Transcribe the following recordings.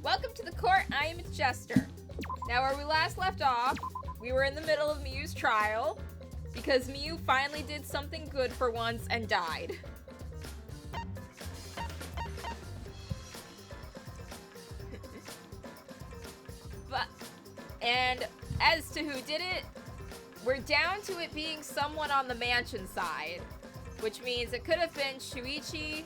Welcome to the court, I am Jester. Now, where we last left off, we were in the middle of Miyu's trial, because Miyu finally did something good for once and died. And as to who did it, we're down to it being someone on the mansion side, which means it could have been Shuichi,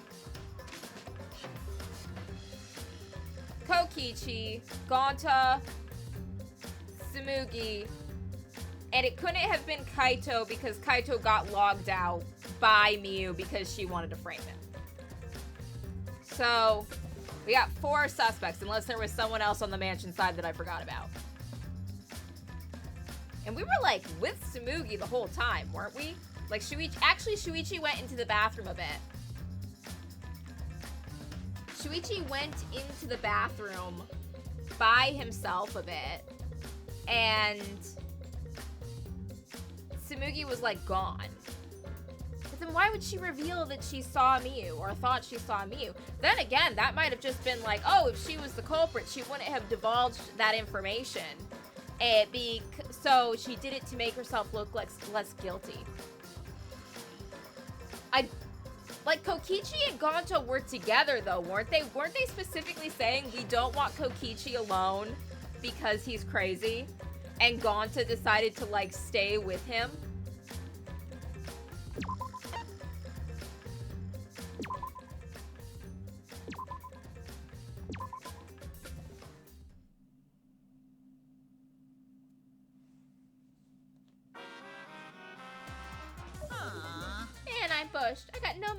Kokichi, Gonta, Tsumugi, and it couldn't have been Kaito because Kaito got logged out by Miyu because she wanted to frame him. So, we got 4 suspects, unless there was someone else on the mansion side that I forgot about. And we were, like, with Tsumugi the whole time, weren't we? Like, Shuichi went into the bathroom a bit. Shuichi went into the bathroom by himself a bit, and Tsumugi was, like, gone. But then why would she reveal that she saw Miyu, or thought she saw Miyu? Then again, that might have just been like, oh, if she was the culprit, she wouldn't have divulged that information. So she did it to make herself look less guilty. Like, Kokichi and Gonta were together, though, weren't they? Weren't they specifically saying, we don't want Kokichi alone because he's crazy? And Gonta decided to, like, stay with him? And I'm bushed. I got no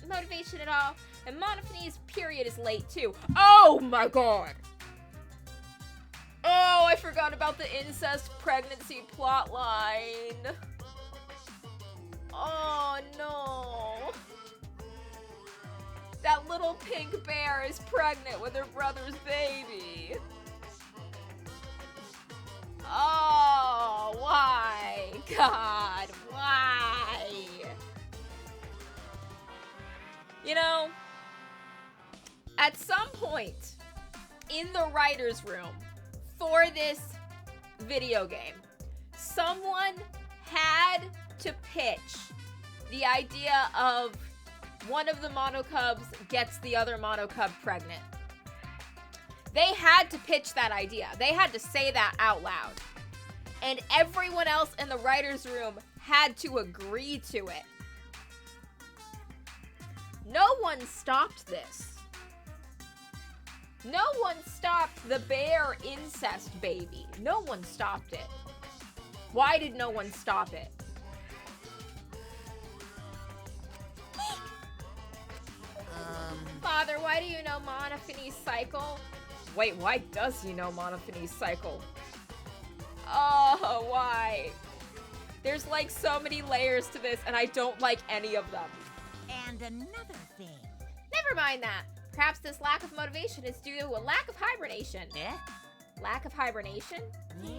motivation at all. And Monophanie's period is late, too. Oh my god! Oh, I forgot about the incest pregnancy plotline. Oh no. That little pink bear is pregnant with her brother's baby. Oh, why? God, why? You know, at some point in the writer's room for this video game, someone had to pitch the idea of one of the monocubs gets the other monocub pregnant. They had to pitch that idea. They had to say that out loud. And everyone else in the writer's room had to agree to it. No one stopped this. No one stopped the bear incest baby. No one stopped it. Why did no one stop it? Father, why do you know Monophanie's cycle? Wait, why does he know Monophanie's cycle? Oh, why? There's like so many layers to this, and I don't like any of them. And another thing. Never mind that. Perhaps this lack of motivation is due to a lack of hibernation. Eh? Lack of hibernation? Yeah.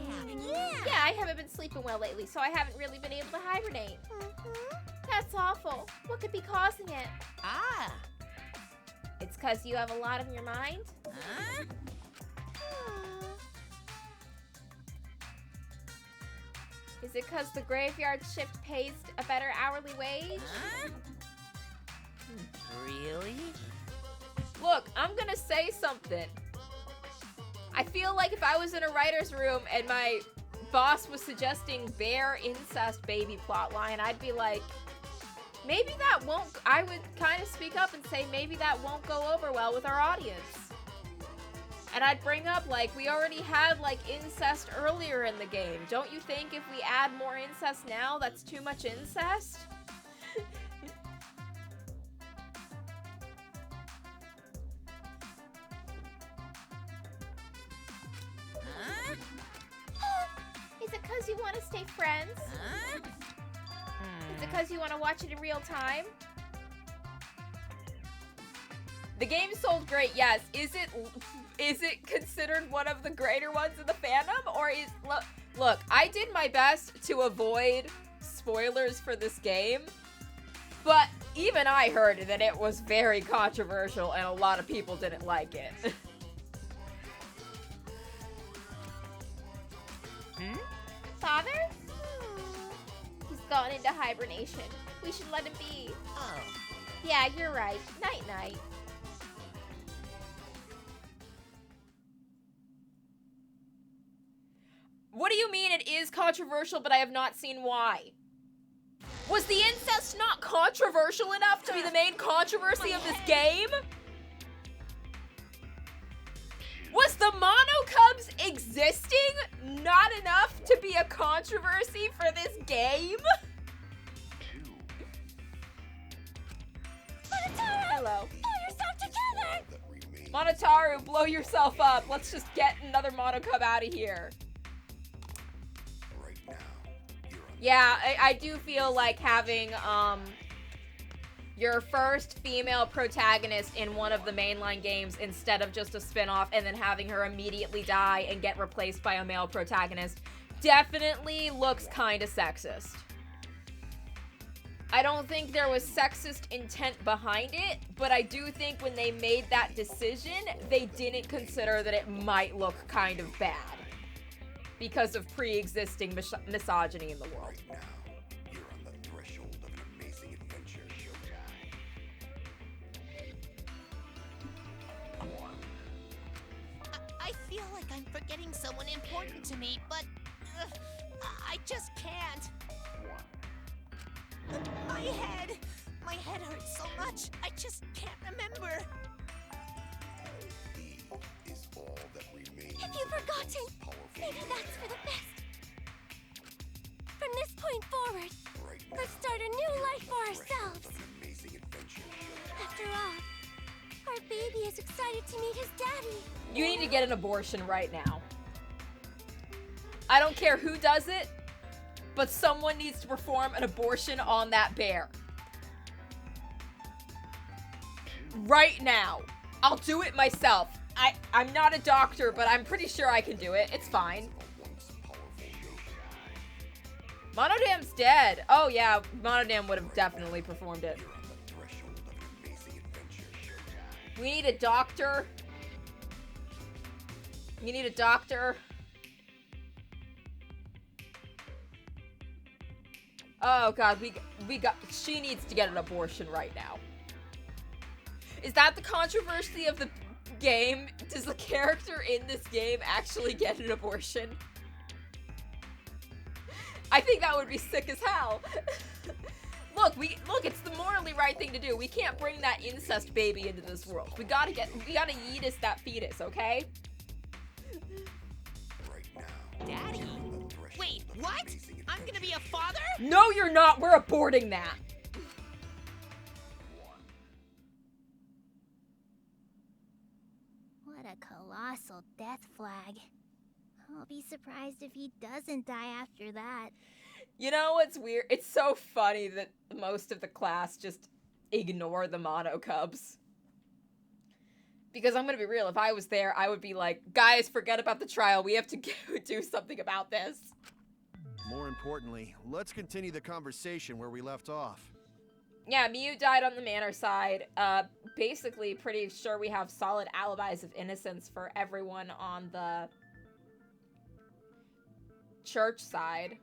Yeah, I haven't been sleeping well lately, so I haven't really been able to hibernate. That's awful. What could be causing it? Ah. It's because you have a lot on your mind? Huh? Is it because the graveyard shift pays a better hourly wage? Huh? Really? Look, I'm gonna say something. I feel like if I was in a writer's room and my boss was suggesting bear incest baby plotline, I'd be like, maybe that won't, I would kind of speak up and say maybe that won't go over well with our audience. And I'd bring up, like, we already had, like, incest earlier in the game. Don't you think if we add more incest now, that's too much incest? Huh? Is it because you want to stay friends? Huh? Is it because you want to watch it in real time? The game sold great, yes. Is it considered one of the greater ones in the fandom? Or is... Look, I did my best to avoid spoilers for this game. But even I heard that it was very controversial and a lot of people didn't like it. hibernation. We should let him be. Oh. Yeah, you're right. Night-night. What do you mean it is controversial, but I have not seen why? Was the incest not controversial enough to be the main controversy of this game? Was the Mono Cubs existing not enough to be a controversy for this game? Monotaru! Hello. Pull yourself together! Monotaru, blow yourself up. Let's just get another Mono Cub out of here. Yeah, I do feel like having, your first female protagonist in one of the mainline games instead of just a spin-off and then having her immediately die and get replaced by a male protagonist definitely looks kind of sexist. I don't think there was sexist intent behind it, but I do think when they made that decision, they didn't consider that it might look kind of bad because of pre-existing misogyny in the world. Right now, you're on the threshold of an amazing adventure. I feel like I'm forgetting someone important to me, but I just can't. My head hurts so much. I just can't remember. E is all that remains. Have you forgotten? Maybe that's for the best. From this point forward, Right now, let's start a new life for threshold ourselves. of an amazing adventure. After all, our baby is excited to meet his daddy. You need to get an abortion right now. I don't care who does it, but someone needs to perform an abortion on that bear. Right now. I'll do it myself. I'm not a doctor, but I'm pretty sure I can do it. It's fine. Monodam's dead. Oh yeah, Monodam would have definitely performed it. You're on the threshold of an amazing adventure. We need a doctor. You need a doctor. Oh god, she needs to get an abortion right now. Is that the controversy of the game? Does the character in this game actually get an abortion? I think that would be sick as hell. Look, it's the morally right thing to do. We can't bring that incest baby into this world. We gotta yeetus that fetus, okay? Right now, Daddy? you're on the threshold Wait, of an what? amazing I'm gonna be a adventure. father? No, you're not. We're aborting that. What a colossal death flag. I'll be surprised if he doesn't die after that. You know what's weird? It's so funny that most of the class just ignore the Mono Cubs. Because I'm gonna be real, if I was there, I would be like, guys, forget about the trial. We have to do something about this. More importantly, let's continue the conversation where we left off. Yeah, Miyu died on the manor side. Basically, pretty sure we have solid alibis of innocence for everyone on the church side.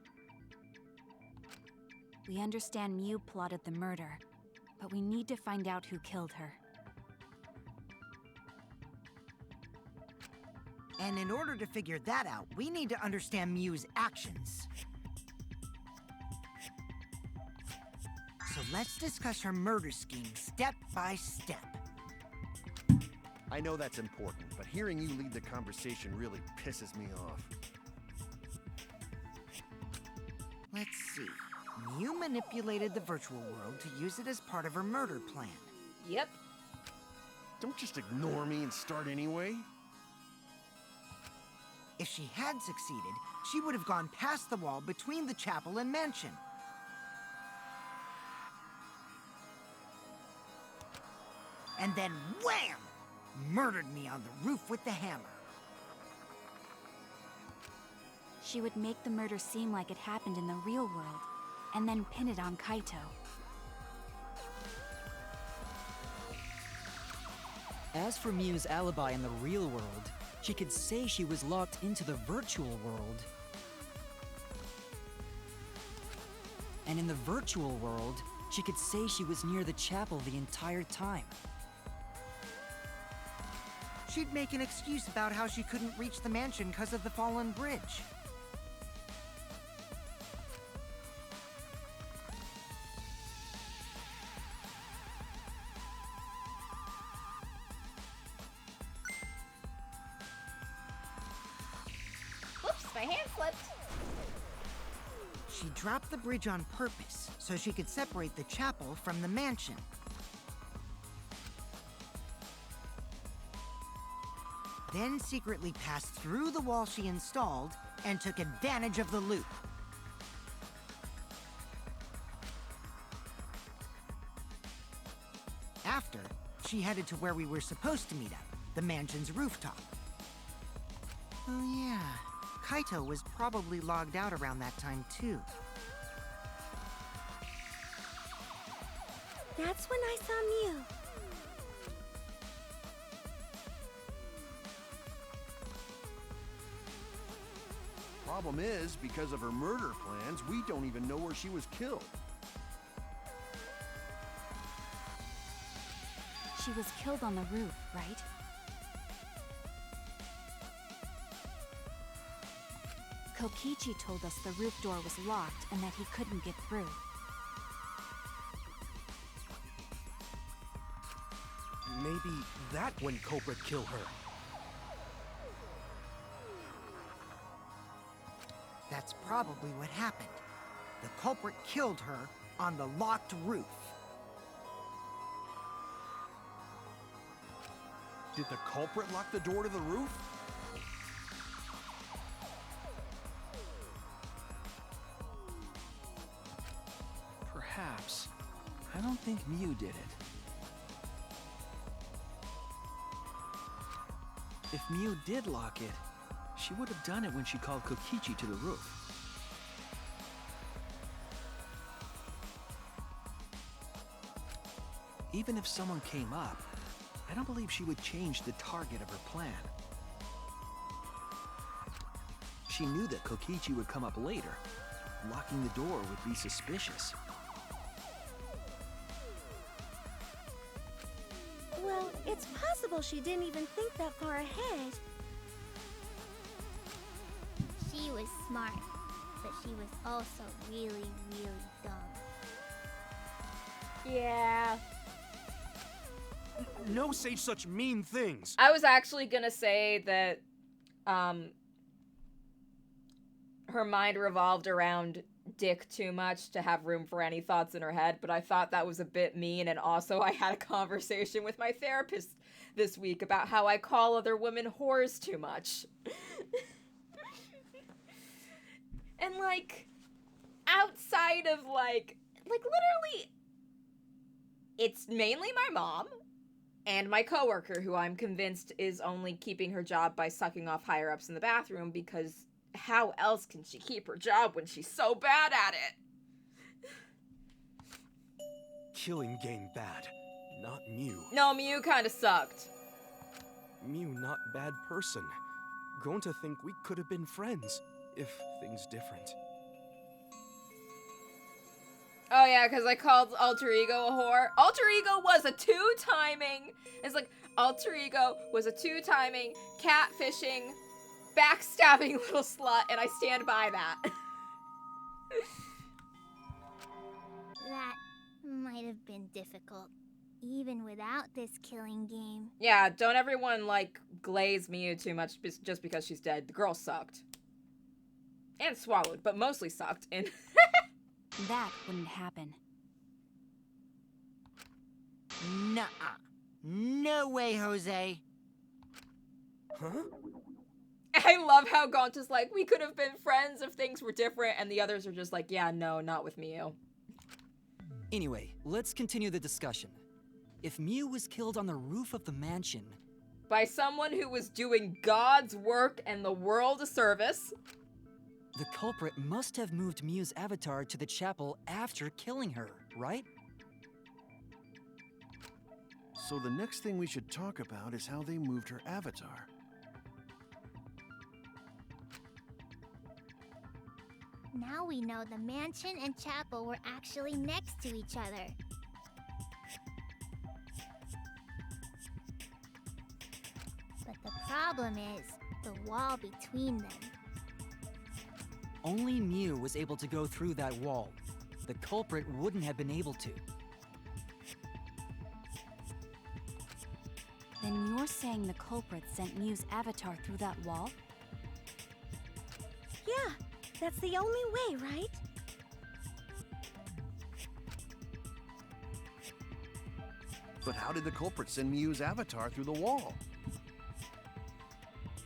We understand Mew plotted the murder, but we need to find out who killed her. And in order to figure that out, we need to understand Mew's actions. So let's discuss her murder scheme step by step. I know that's important, but hearing you lead the conversation really pisses me off. Let's see. Mew manipulated the virtual world to use it as part of her murder plan. Yep. Don't just ignore me and start anyway. If she had succeeded, she would have gone past the wall between the chapel and mansion. And then wham! Murdered me on the roof with the hammer. She would make the murder seem like it happened in the real world, and then pin it on Kaito. As for Mew's alibi in the real world, she could say she was locked into the virtual world. And in the virtual world, she could say she was near the chapel the entire time. She'd make an excuse about how she couldn't reach the mansion because of the fallen bridge. Whoops, my hand slipped. She dropped the bridge on purpose so she could separate the chapel from the mansion. Then secretly passed through the wall she installed and took advantage of the loop. After, she headed to where we were supposed to meet up, the mansion's rooftop. Oh yeah, Kaito was probably logged out around that time too. That's when I saw Mew. Problem is, because of her murder plans, we don't even know where she was killed. She was killed on the roof, right? Kokichi told us the roof door was locked and that he couldn't get through. Maybe that when culprit killed her. That's probably what happened. The culprit killed her on the locked roof. Did the culprit lock the door to the roof? Perhaps. I don't think Mew did it. If Mew did lock it, she would have done it when she called Kokichi to the roof. Even if someone came up, I don't believe she would change the target of her plan. She knew that Kokichi would come up later. Locking the door would be suspicious. Well, it's possible she didn't even think that far ahead. She was smart, but she was also really, really dumb. Yeah. No say such mean things. I was actually gonna say that her mind revolved around Dick too much to have room for any thoughts in her head, but I thought that was a bit mean, and also I had a conversation with my therapist this week about how I call other women whores too much. And like, outside of like literally, it's mainly my mom and my coworker, who I'm convinced is only keeping her job by sucking off higher-ups in the bathroom, because how else can she keep her job when she's so bad at it? Killing game bad, not Mew. No, Mew kinda sucked. Mew not bad person. Going to think we could have been friends, if things different. Oh yeah, because I called Alter Ego a whore. Alter Ego was a two-timing, it's like, Alter Ego was a two-timing, catfishing, backstabbing little slut, and I stand by that. That might have been difficult, even without this killing game. Yeah, don't everyone, like, glaze Mew too much just because she's dead. The girl sucked. And swallowed, but mostly sucked, and... That wouldn't happen. Nuh-uh. No way, Jose. Huh? I love how Gaunt is like, we could have been friends if things were different, and the others are just like, yeah, no, not with Mew. Anyway, let's continue the discussion. If Mew was killed on the roof of the mansion... By someone who was doing God's work and the world a service... The culprit must have moved Mew's avatar to the chapel after killing her, right? So the next thing we should talk about is how they moved her avatar. Now we know the mansion and chapel were actually next to each other. But the problem is the wall between them. Only Mew was able to go through that wall. The culprit wouldn't have been able to. Then you're saying the culprit sent Mew's avatar through that wall? Yeah, that's the only way, right? But how did the culprit send Mew's avatar through the wall?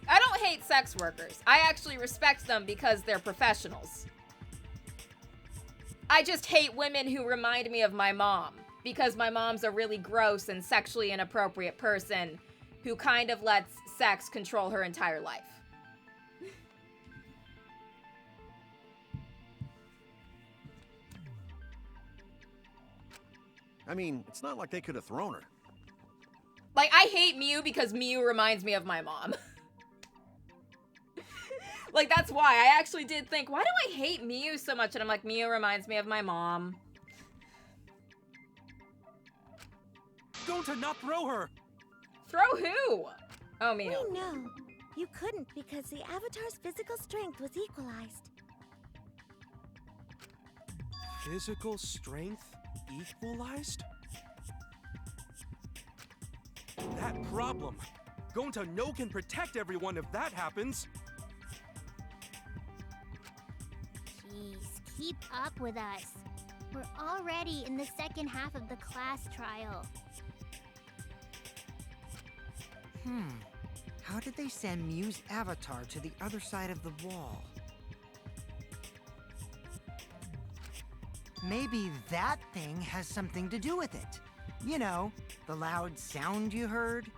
I don't hate sex workers. I actually respect them because they're professionals. I just hate women who remind me of my mom, because my mom's a really gross and sexually inappropriate person who kind of lets sex control her entire life. I mean, it's not like they could have thrown her. Like, I hate Mew because Mew reminds me of my mom. Like, that's why. I actually did think, why do I hate Mew so much? And I'm like, Mew reminds me of my mom. Go to not throw her! Throw who? Oh, Mew. We know. You couldn't because the avatar's physical strength was equalized. Physical strength equalized? That problem. Gonta no can protect everyone if that happens. Jeez, keep up with us. We're already in the second half of the class trial. How did they send Mew's avatar to the other side of the wall? Maybe that thing has something to do with it. You know, the loud sound you heard?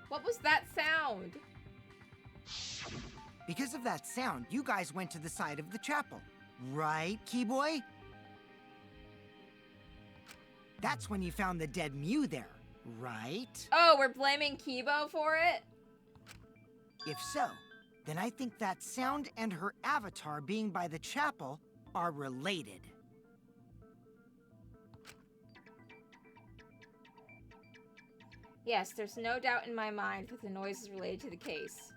What was that sound? Because of that sound, you guys went to the side of the chapel. Right, Keyboy? That's when you found the dead Mew there, right? Oh, we're blaming Kibo for it? If so, then I think that sound and her avatar being by the chapel are related. Yes, there's no doubt in my mind that the noise is related to the case.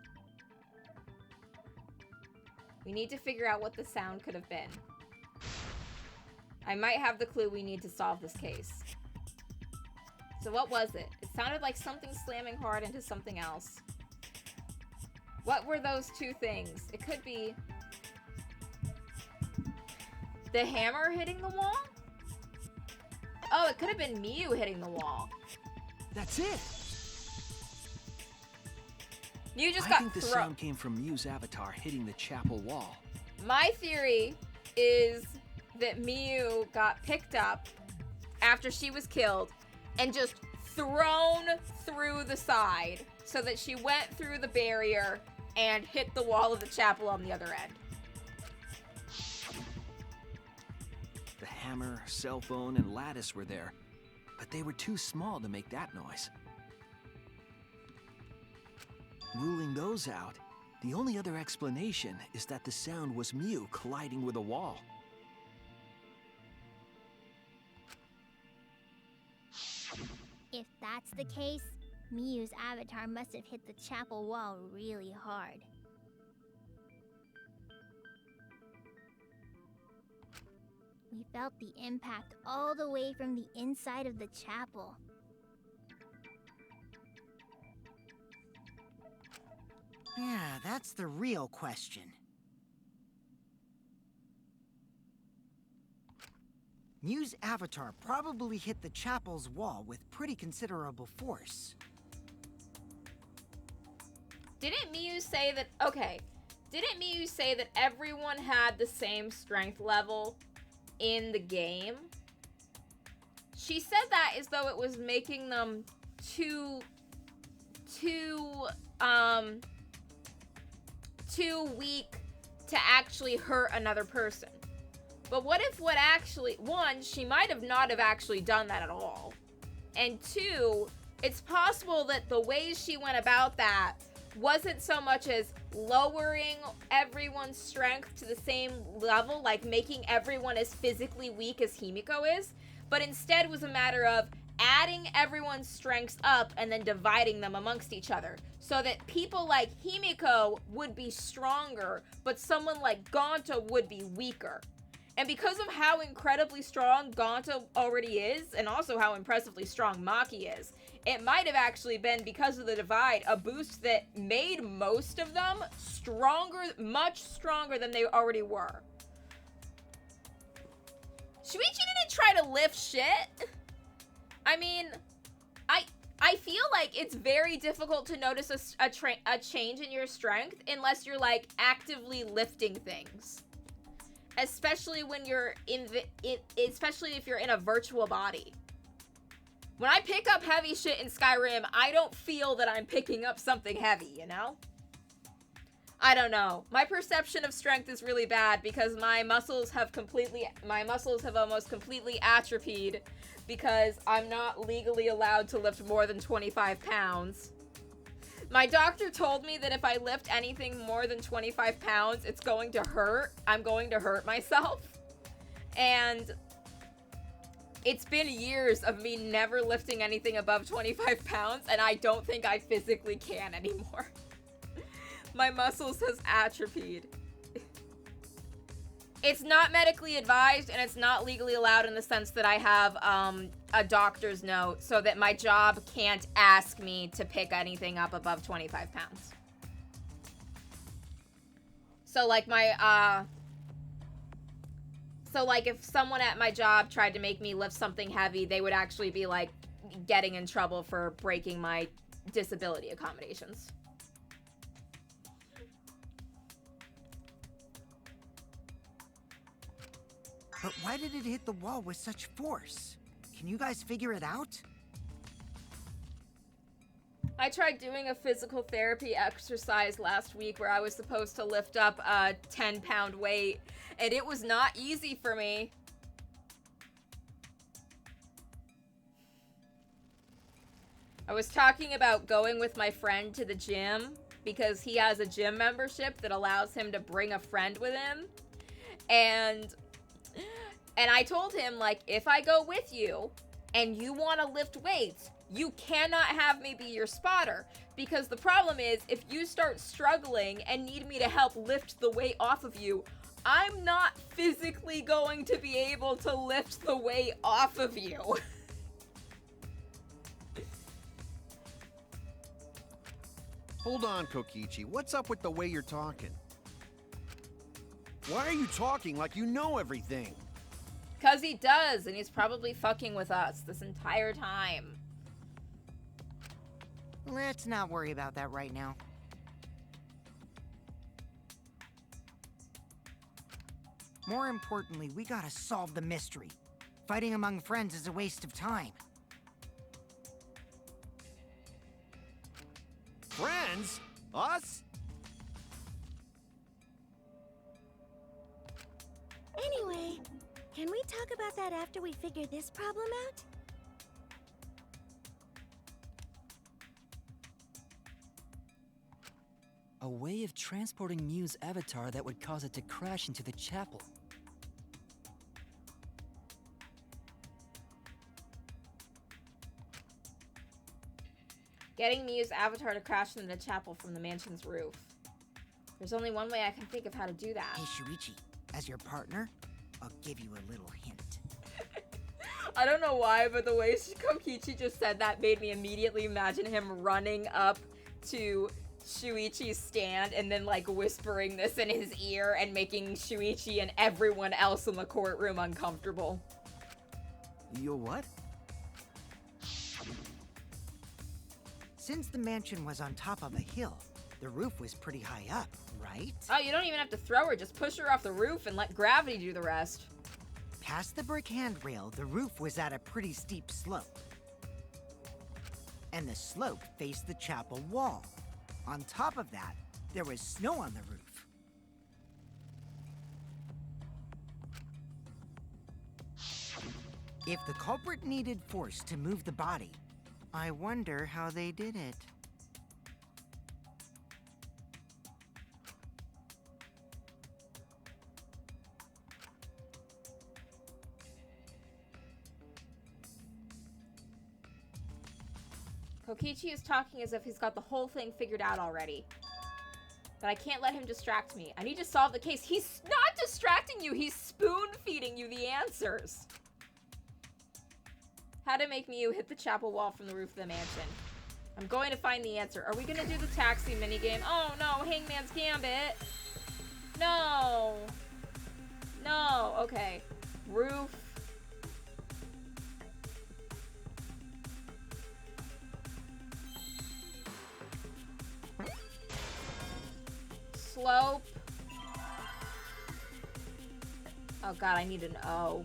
We need to figure out what the sound could have been. I might have the clue we need to solve this case. So what was it? It sounded like something slamming hard into something else. What were those two things? It could be the hammer hitting the wall? Oh, it could have been Mew hitting the wall. That's it! Mew just I got think the sound came from Mew's avatar hitting the chapel wall. My theory is that Mew got picked up after she was killed and just thrown through the side so that she went through the barrier and hit the wall of the chapel on the other end. The hammer, cell phone, and lattice were there, but they were too small to make that noise. Ruling those out, the only other explanation is that the sound was Mew colliding with a wall. If that's the case, Mew's avatar must have hit the chapel wall really hard. We felt the impact all the way from the inside of the chapel. Yeah, that's the real question. Mew's avatar probably hit the chapel's wall with pretty considerable force. Didn't Mew say that... Okay. Didn't Mew say that everyone had the same strength level in the game? She said that as though it was making them too weak to actually hurt another person. But what if what actually, one, she might have not have actually done that at all. And two, it's possible that the way she went about that wasn't so much as lowering everyone's strength to the same level, like making everyone as physically weak as Himiko is, but instead was a matter of adding everyone's strengths up and then dividing them amongst each other, so that people like Himiko would be stronger, but someone like Gonta would be weaker. And because of how incredibly strong Gonta already is, and also how impressively strong Maki is, it might have actually been, because of the divide, a boost that made most of them stronger, much stronger than they already were. Shuichi didn't try to lift shit. I mean, I feel like it's very difficult to notice a change in your strength unless you're like actively lifting things. Especially when you're especially if you're in a virtual body. When I pick up heavy shit in Skyrim, I don't feel that I'm picking up something heavy, you know? I don't know. My perception of strength is really bad because my muscles have almost completely atrophied because I'm not legally allowed to lift more than 25 pounds. My doctor told me that if I lift anything more than 25 pounds, it's going to hurt. I'm going to hurt myself. And it's been years of me never lifting anything above 25 pounds, and I don't think I physically can anymore. My muscles has atrophied. It's not medically advised, and it's not legally allowed in the sense that I have a doctor's note, so that my job can't ask me to pick anything up above 25 pounds. So like if someone at my job tried to make me lift something heavy, they would actually be like getting in trouble for breaking my disability accommodations. But why did it hit the wall with such force? Can you guys figure it out? I tried doing a physical therapy exercise last week where I was supposed to lift up a 10-pound weight, and it was not easy for me. I was talking about going with my friend to the gym because he has a gym membership that allows him to bring a friend with him. And I told him, like, if I go with you and you want to lift weights, you cannot have me be your spotter, because the problem is if you start struggling and need me to help lift the weight off of you, I'm not physically going to be able to lift the weight off of you. Hold on, Kokichi. What's up with the way you're talking? Why are you talking like you know everything? 'Cause he does, and he's probably fucking with us this entire time. Let's not worry about that right now. More importantly, we gotta solve the mystery. Fighting among friends is a waste of time. Friends? Us? Anyway, can we talk about that after we figure this problem out? A way of transporting Mew's avatar that would cause it to crash into the chapel. Getting Mew's avatar to crash into the chapel from the mansion's roof. There's only one way I can think of how to do that. Hey, Shuichi, as your partner, I'll give you a little hint. I don't know why, but the way Kokichi just said that made me immediately imagine him running up to Shuichi's stand and then like whispering this in his ear and making Shuichi and everyone else in the courtroom uncomfortable. You'll what? Since the mansion was on top of a hill, the roof was pretty high up, right? Oh, you don't even have to throw her, just push her off the roof and let gravity do the rest. Past the brick handrail, the roof was at a pretty steep slope. And the slope faced the chapel wall. On top of that, there was snow on the roof. If the culprit needed force to move the body, I wonder how they did it. Kokichi is talking as if he's got the whole thing figured out already. But I can't let him distract me. I need to solve the case. He's not distracting you. He's spoon-feeding you the answers. How to make Miu hit the chapel wall from the roof of the mansion. I'm going to find the answer. Are we going to do the taxi minigame? Oh, no. Hangman's Gambit. No. No. Okay. Roof. Slope. Oh god, I need an O.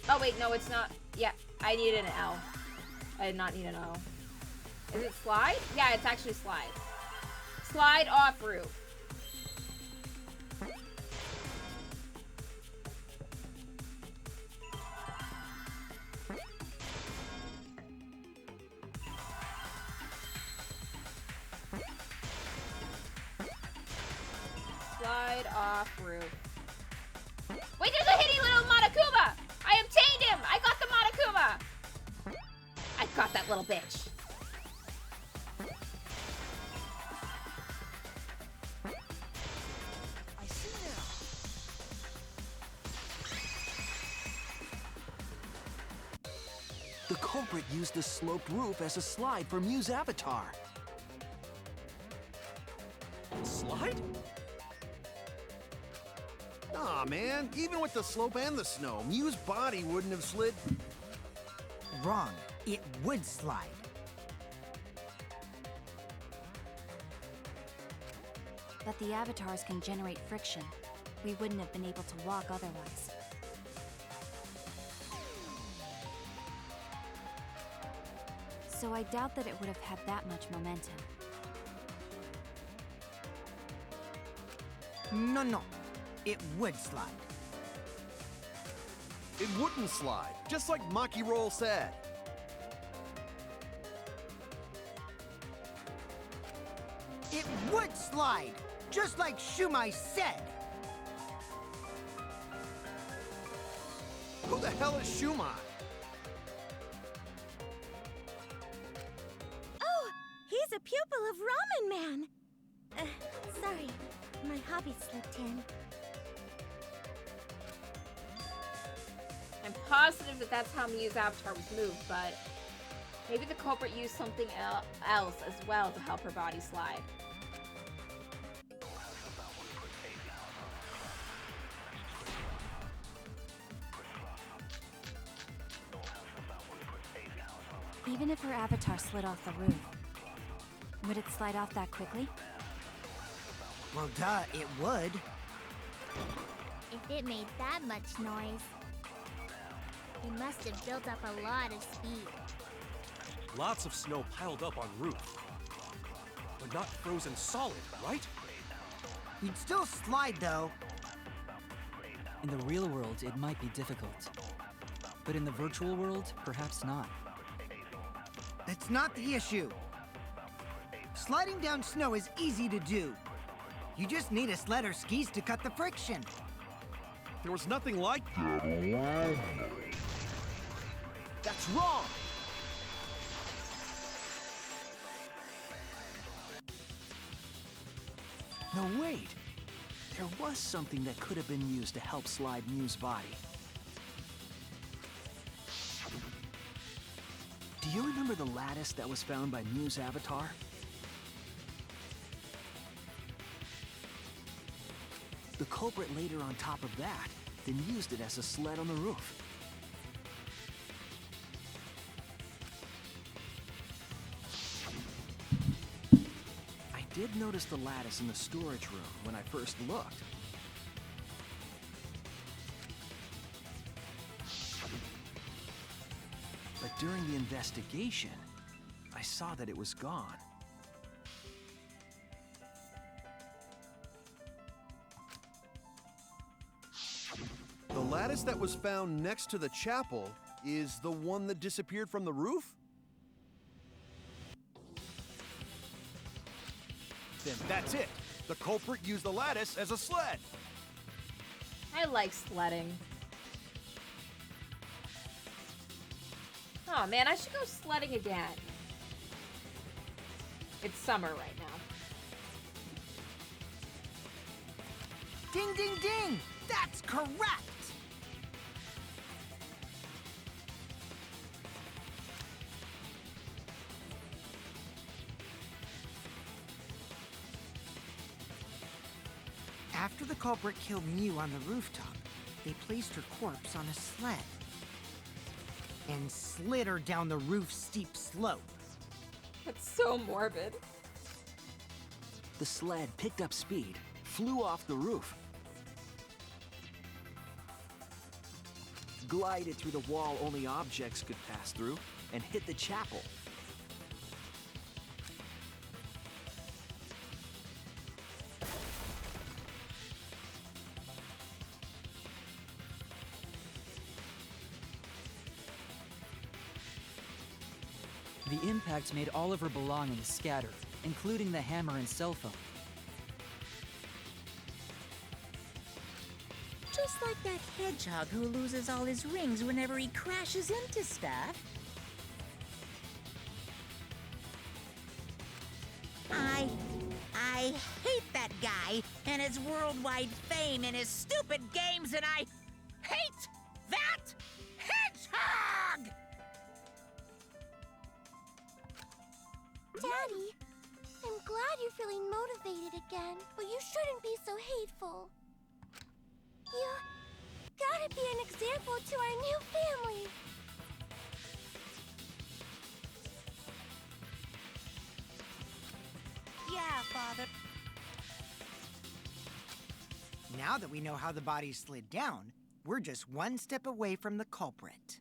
Oh wait, no, it's not. Yeah, I need an L. I did not need an O. Is it slide? Yeah, it's actually slide. Slide off roof. Slide off roof. Wait, there's a hitty little Monokuma! I obtained him! I got the Monokuma! I got that little bitch. I see now. The culprit used the sloped roof as a slide for Miu's avatar. Slide? Aw, man. Even with the slope and the snow, Miu's body wouldn't have slid. Wrong. It would slide. But the avatars can generate friction. We wouldn't have been able to walk otherwise. So I doubt that it would have had that much momentum. No. It would slide. It wouldn't slide, just like Maki Roll said. It would slide, just like Shumai said. Who the hell is Shumai? Oh, he's a pupil of Ramen Man. Sorry, my hobby slipped in. I'm positive that that's how Miu's avatar was moved, but maybe the culprit used something else as well to help her body slide. Even if her avatar slid off the roof, would it slide off that quickly? Well, duh, it would. If it made that much noise, it must have built up a lot of speed. Lots of snow piled up on roof. But not frozen solid, right? You'd still slide, though. In the real world, it might be difficult. But in the virtual world, perhaps not. That's not the issue. Sliding down snow is easy to do. You just need a sled or skis to cut the friction. There was nothing like that. That's wrong! No, wait. There was something that could have been used to help slide Miu's body. Do you remember the lattice that was found by Miu's avatar? The culprit laid her on top of that, then used it as a sled on the roof. I did notice the lattice in the storage room when I first looked. But during the investigation, I saw that it was gone. The lattice that was found next to the chapel is the one that disappeared from the roof? Then that's it. The culprit used the lattice as a sled. I like sledding. Oh man, I should go sledding again. It's summer right now. Ding, ding, ding! That's correct! After the culprit killed Mew on the rooftop, they placed her corpse on a sled and slid her down the roof's steep slope. That's so morbid. The sled picked up speed, flew off the roof, glided through the wall only objects could pass through, and hit the chapel. The impact made all of her belongings scatter, including the hammer and cell phone. Just like that hedgehog who loses all his rings whenever he crashes into stuff. I hate that guy and his worldwide fame and his stupid games, and I hate that hedgehog! Daddy, I'm glad you're feeling motivated again, but you shouldn't be so hateful. You gotta be an example to our new family. Yeah, Father. Now that we know how the body slid down, we're just one step away from the culprit.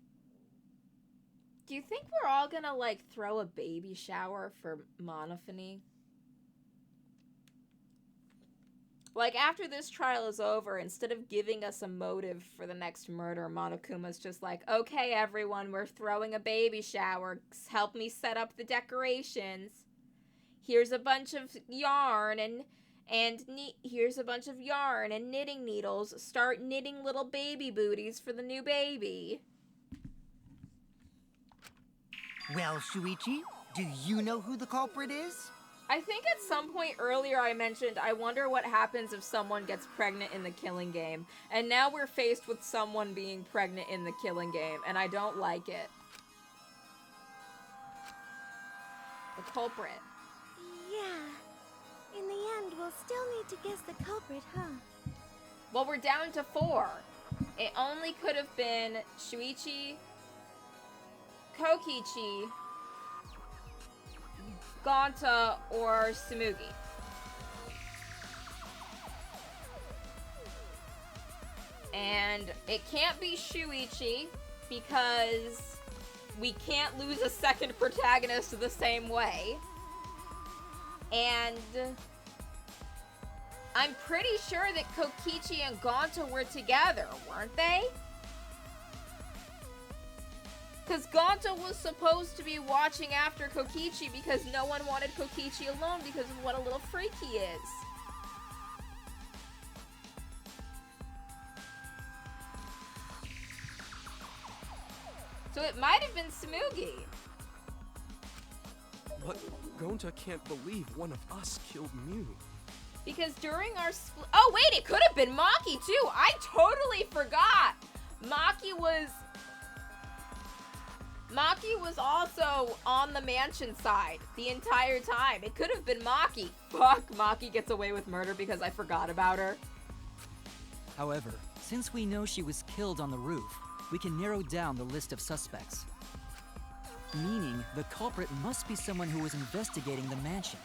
Do you think we're all gonna, like, throw a baby shower for Monophony? Like, after this trial is over, instead of giving us a motive for the next murder, Monokuma's just like, okay, everyone, we're throwing a baby shower. Help me set up the decorations. Here's a bunch of yarn and here's a bunch of yarn and knitting needles. Start knitting little baby booties for the new baby. Well, Shuichi, do you know who the culprit is? I think at some point earlier I mentioned, I wonder what happens if someone gets pregnant in the Killing Game. And now we're faced with someone being pregnant in the Killing Game, and I don't like it. The culprit. Yeah. In the end, we'll still need to guess the culprit, huh? Well, we're down to 4. It only could have been Shuichi, Kokichi, Gonta, or Tsumugi. And it can't be Shuichi because we can't lose a second protagonist the same way. And I'm pretty sure that Kokichi and Gonta were together, weren't they? Because Gonta was supposed to be watching after Kokichi because no one wanted Kokichi alone because of what a little freak he is. So it might have been Tsumugi. But Gonta can't believe one of us killed Mew. Because during our oh wait, it could have been Maki too. I totally forgot. Maki was also on the mansion side the entire time. It could have been Maki. Fuck, Maki gets away with murder because I forgot about her. However, since we know she was killed on the roof, we can narrow down the list of suspects. Meaning, the culprit must be someone who was investigating the mansion.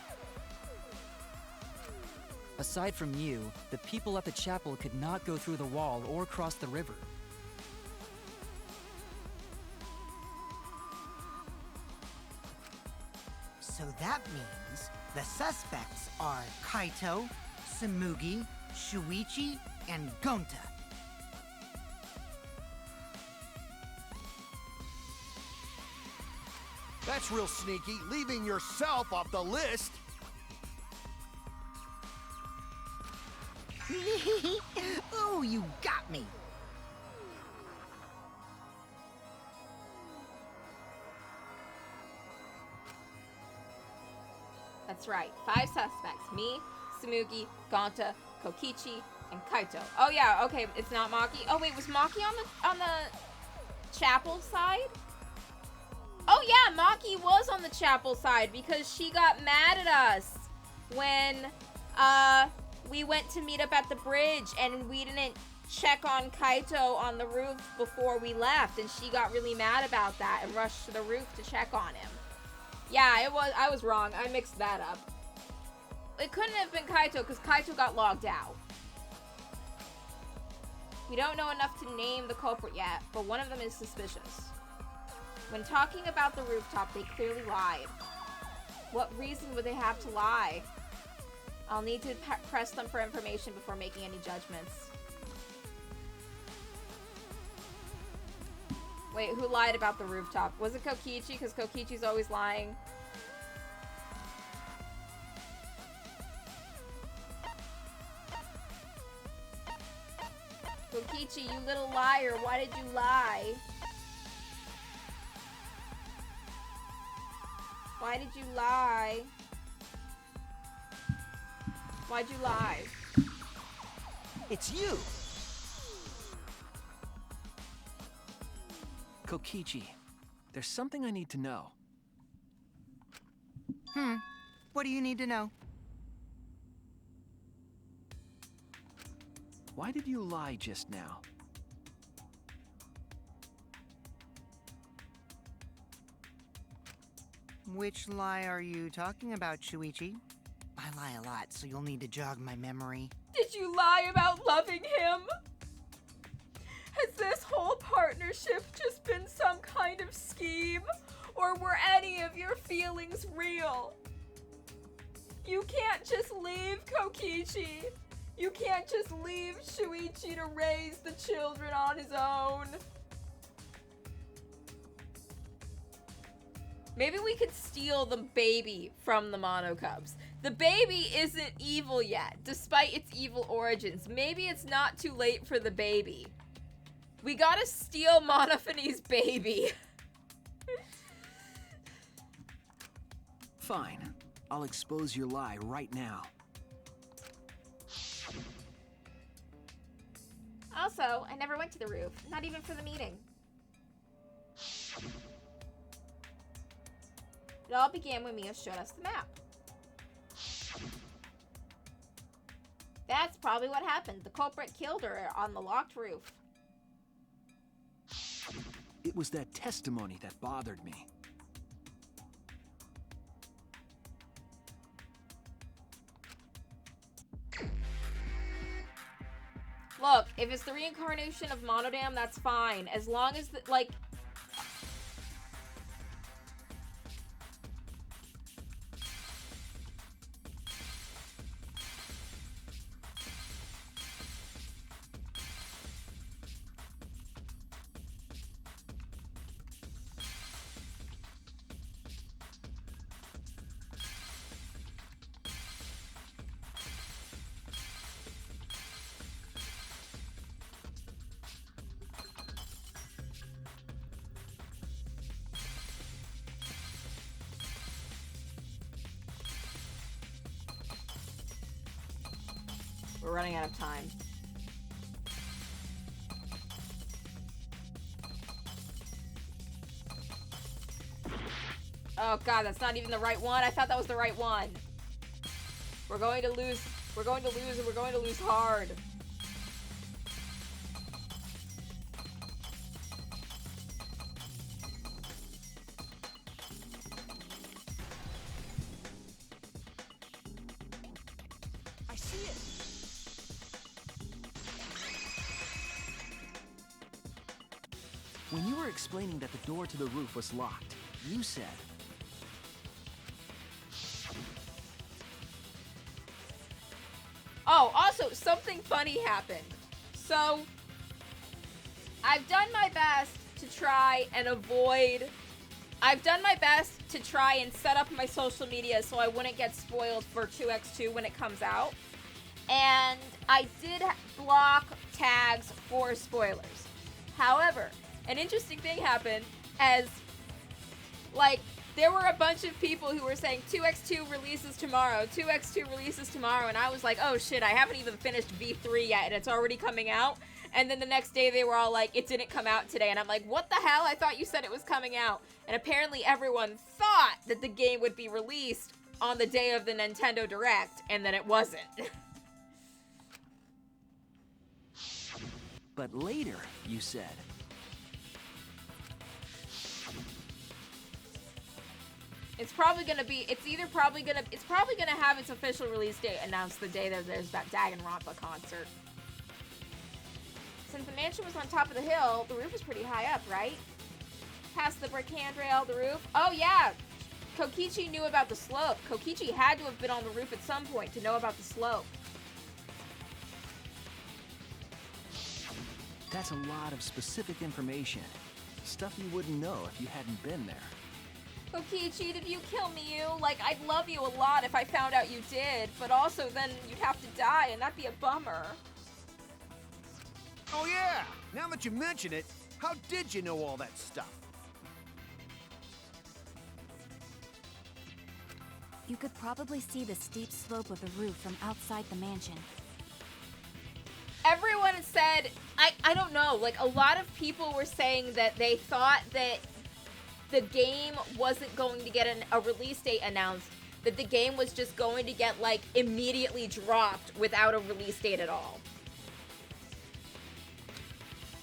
Aside from you, the people at the chapel could not go through the wall or cross the river. So that means the suspects are Kaito, Tsumugi, Shuichi, and Gonta. That's real sneaky, leaving yourself off the list. Oh, you got me. That's right. 5 suspects. Me, Tsumugi, Gonta, Kokichi, and Kaito. Oh yeah, okay, it's not Maki. Oh wait, was Maki on the chapel side? Oh yeah, Maki was on the chapel side because she got mad at us when we went to meet up at the bridge and we didn't check on Kaito on the roof before we left, and she got really mad about that and rushed to the roof to check on him. Yeah, I was wrong. I mixed that up. It couldn't have been Kaito because Kaito got logged out. We don't know enough to name the culprit yet, but one of them is suspicious. When talking about the rooftop, they clearly lied. What reason would they have to lie? I'll need to press them for information before making any judgments. Wait, who lied about the rooftop? Was it Kokichi? Because Kokichi's always lying. Kokichi, you little liar. Why did you lie? Why did you lie? Why'd you lie? It's you! Kokichi, there's something I need to know. What do you need to know? Why did you lie just now? Which lie are you talking about, Shuichi? I lie a lot, so you'll need to jog my memory. Did you lie about loving him? Has this whole partnership just been some kind of scheme? Or were any of your feelings real? You can't just leave Kokichi. You can't just leave Shuichi to raise the children on his own. Maybe we could steal the baby from the Mono Cubs. The baby isn't evil yet, despite its evil origins. Maybe it's not too late for the baby. We gotta steal Monophanie's baby. Fine. I'll expose your lie right now. Also, I never went to the roof, not even for the meeting. It all began when Mia showed us the map. That's probably what happened. The culprit killed her on the locked roof. It was that testimony that bothered me. Look, if it's the reincarnation of Monodam, that's fine. As long as, like... We're running out of time. Oh god, that's not even the right one. I thought that was the right one. We're going to lose. We're going to lose, and we're going to lose hard. I see it! When you were explaining that the door to the roof was locked, you said... Oh, also, something funny happened. So, I've done my best to try and avoid I've done my best to try and set up my social media so I wouldn't get spoiled for 2x2 when it comes out. And I did block tags for spoilers. However, an interesting thing happened as, like, there were a bunch of people who were saying 2x2 releases tomorrow, 2x2 releases tomorrow, and I was like, oh shit, I haven't even finished V3 yet, and it's already coming out. And then the next day they were all like, it didn't come out today, and I'm like, what the hell? I thought you said it was coming out. And apparently everyone thought that the game would be released on the day of the Nintendo Direct, and then it wasn't. But later, you said. It's probably gonna have its official release date announced the day that there's that Danganronpa concert. Since the mansion was on top of the hill, the roof was pretty high up, right? Past the brick handrail, the roof. Oh yeah, Kokichi knew about the slope. Kokichi had to have been on the roof at some point to know about the slope. That's a lot of specific information. Stuff you wouldn't know if you hadn't been there. Kokichi, did you kill Miyu? Like, I'd love you a lot if I found out you did, but also then you'd have to die, and that'd be a bummer. Oh yeah! Now that you mention it, how did you know all that stuff? You could probably see the steep slope of the roof from outside the mansion. Everyone said, I don't know, like, a lot of people were saying that they thought that the game wasn't going to get a release date announced, that the game was just going to get, like, immediately dropped without a release date at all.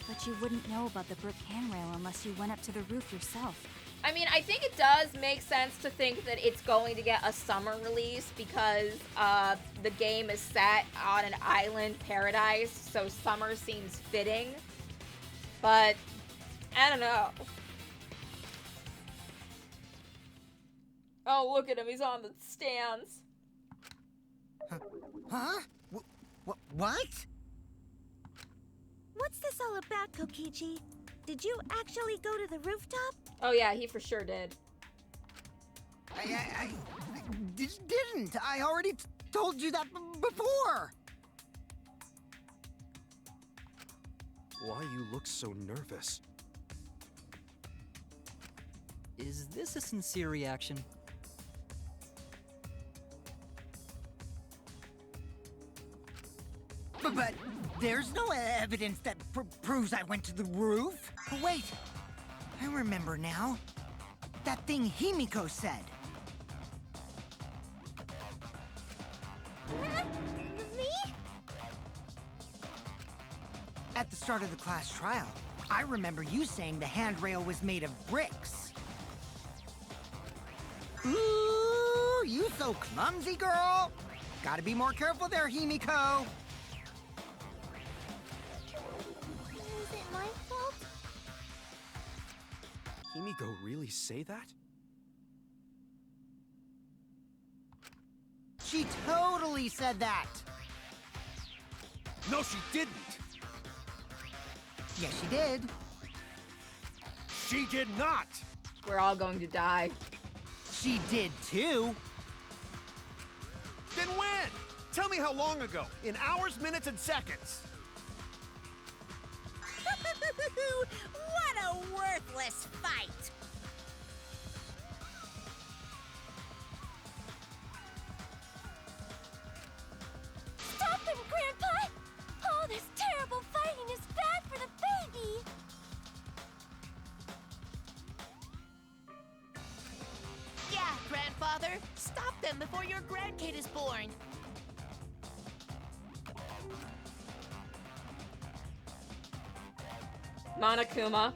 But you wouldn't know about the brick handrail unless you went up to the roof yourself. I mean, I think it does make sense to think that it's going to get a summer release because the game is set on an island paradise, so summer seems fitting. But, I don't know. Oh, look at him, he's on the stands. Huh? What? What's this all about, Kokichi? Did you actually go to the rooftop? Oh yeah, he for sure did. I didn't. I already told you that before. Why you look so nervous? Is this a sincere reaction? But there's no evidence that proves I went to the roof. Wait, I remember now. That thing Himiko said. Me? At the start of the class trial, I remember you saying the handrail was made of bricks. Ooh, you so clumsy, girl. Gotta be more careful there, Himiko. Is it my fault? Himiko really say that? She totally said that. No, she didn't. Yes, she did. She did not. We're all going to die. She did too. Then when? Tell me how long ago. In hours, minutes, and seconds. What a worthless fight! Stop them, Grandpa! All this terrible fighting is bad for the baby! Yeah, Grandfather. Stop them before your grandkid is born. Monokuma,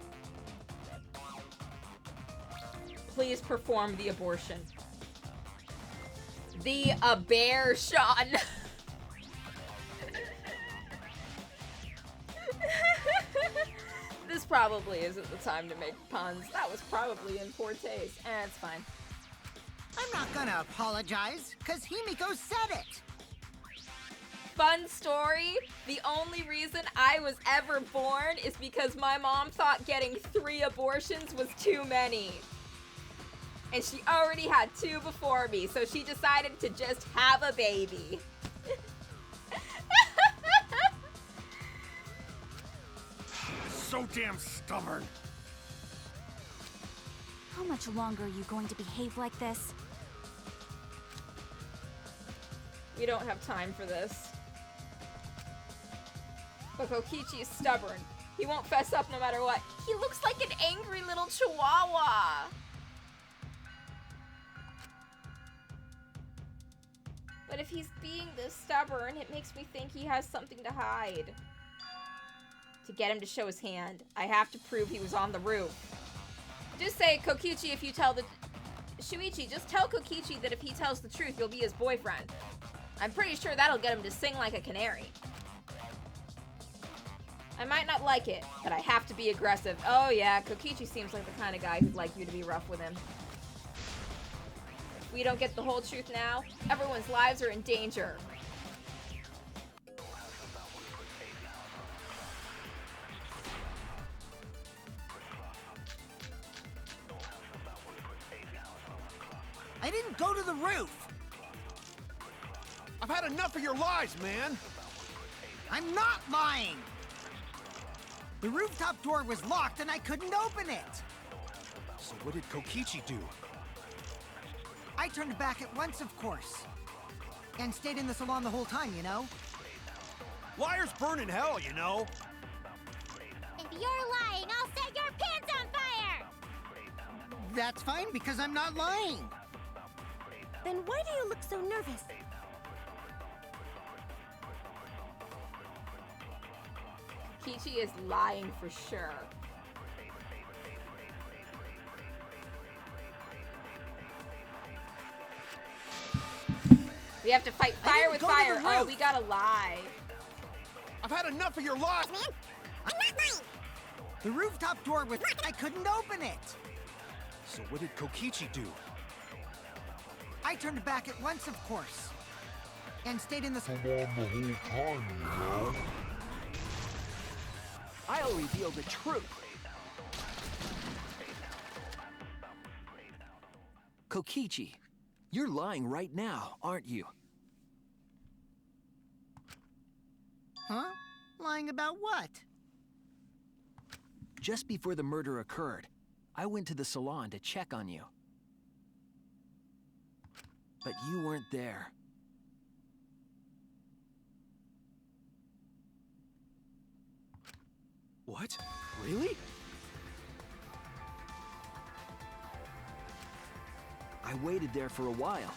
please perform the abortion. The abortion. This probably isn't the time to make puns. That was probably in poor taste. It's fine. I'm not gonna apologize, because Himiko said it. Fun story, the only reason I was ever born is because my mom thought getting 3 abortions was too many. And she already had 2 before me, so she decided to just have a baby. So damn stubborn. How much longer are you going to behave like this? We don't have time for this. But Kokichi is stubborn. He won't fess up no matter what. He looks like an angry little chihuahua. But if he's being this stubborn, it makes me think he has something to hide. To get him to show his hand, I have to prove he was on the roof. Just say, Kokichi, if you tell the... Shuichi, just tell Kokichi that if he tells the truth, you'll be his boyfriend. I'm pretty sure that'll get him to sing like a canary. I might not like it, but I have to be aggressive. Oh yeah, Kokichi seems like the kind of guy who'd like you to be rough with him. If we don't get the whole truth now, everyone's lives are in danger. I didn't go to the roof! I've had enough of your lies, man! I'm not lying! The rooftop door was locked and I couldn't open it! So what did Kokichi do? I turned back at once, of course. And stayed in the salon the whole time, you know? Liars burn in hell, you know? If you're lying, I'll set your pants on fire! That's fine, because I'm not lying! Then why do you look so nervous? Kokichi is lying for sure. We have to fight fire with fire. Oh, we gotta lie. I've had enough of your lies! Man, I'm not lying! The rooftop door was locked. I couldn't open it! So what did Kokichi do? I turned back at once, of course. And stayed in the salon the whole time, you know? I'll reveal the truth. Kokichi, you're lying right now, aren't you? Huh? Lying about what? Just before the murder occurred, I went to the salon to check on you. But you weren't there. What? Really? I waited there for a while.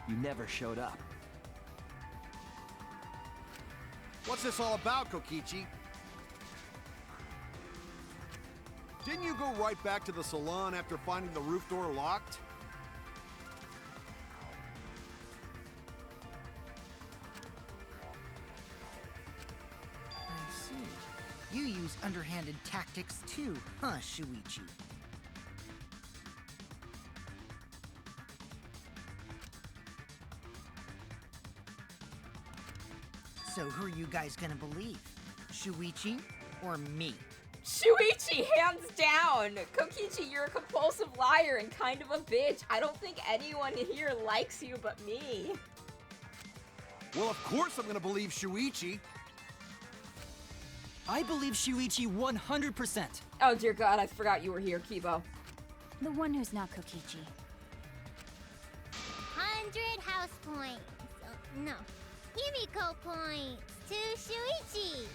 You never showed up. What's this all about, Kokichi? Didn't you go right back to the salon after finding the roof door locked? I see. You use underhanded tactics too, huh, Shuichi? So who are you guys gonna believe? Shuichi or me? Shuichi, hands down! Kokichi, you're a compulsive liar and kind of a bitch. I don't think anyone here likes you but me. Well, of course I'm gonna believe Shuichi. I believe Shuichi 100%. Oh dear God, I forgot you were here, Kibo. The one who's not Kokichi. 100 house points. No, Himiko points to Shuichi.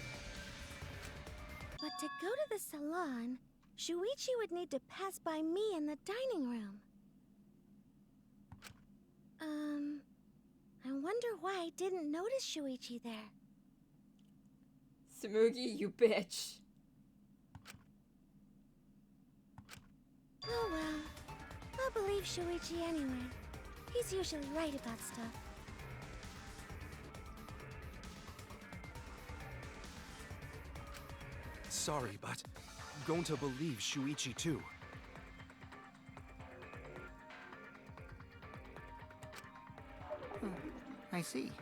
But to go to the salon, Shuichi would need to pass by me in the dining room. I wonder why I didn't notice Shuichi there. Tsumugi, you bitch. Oh well, I'll believe Shuichi anyway. He's usually right about stuff. Sorry, but I'm going to believe Shuichi too. I see.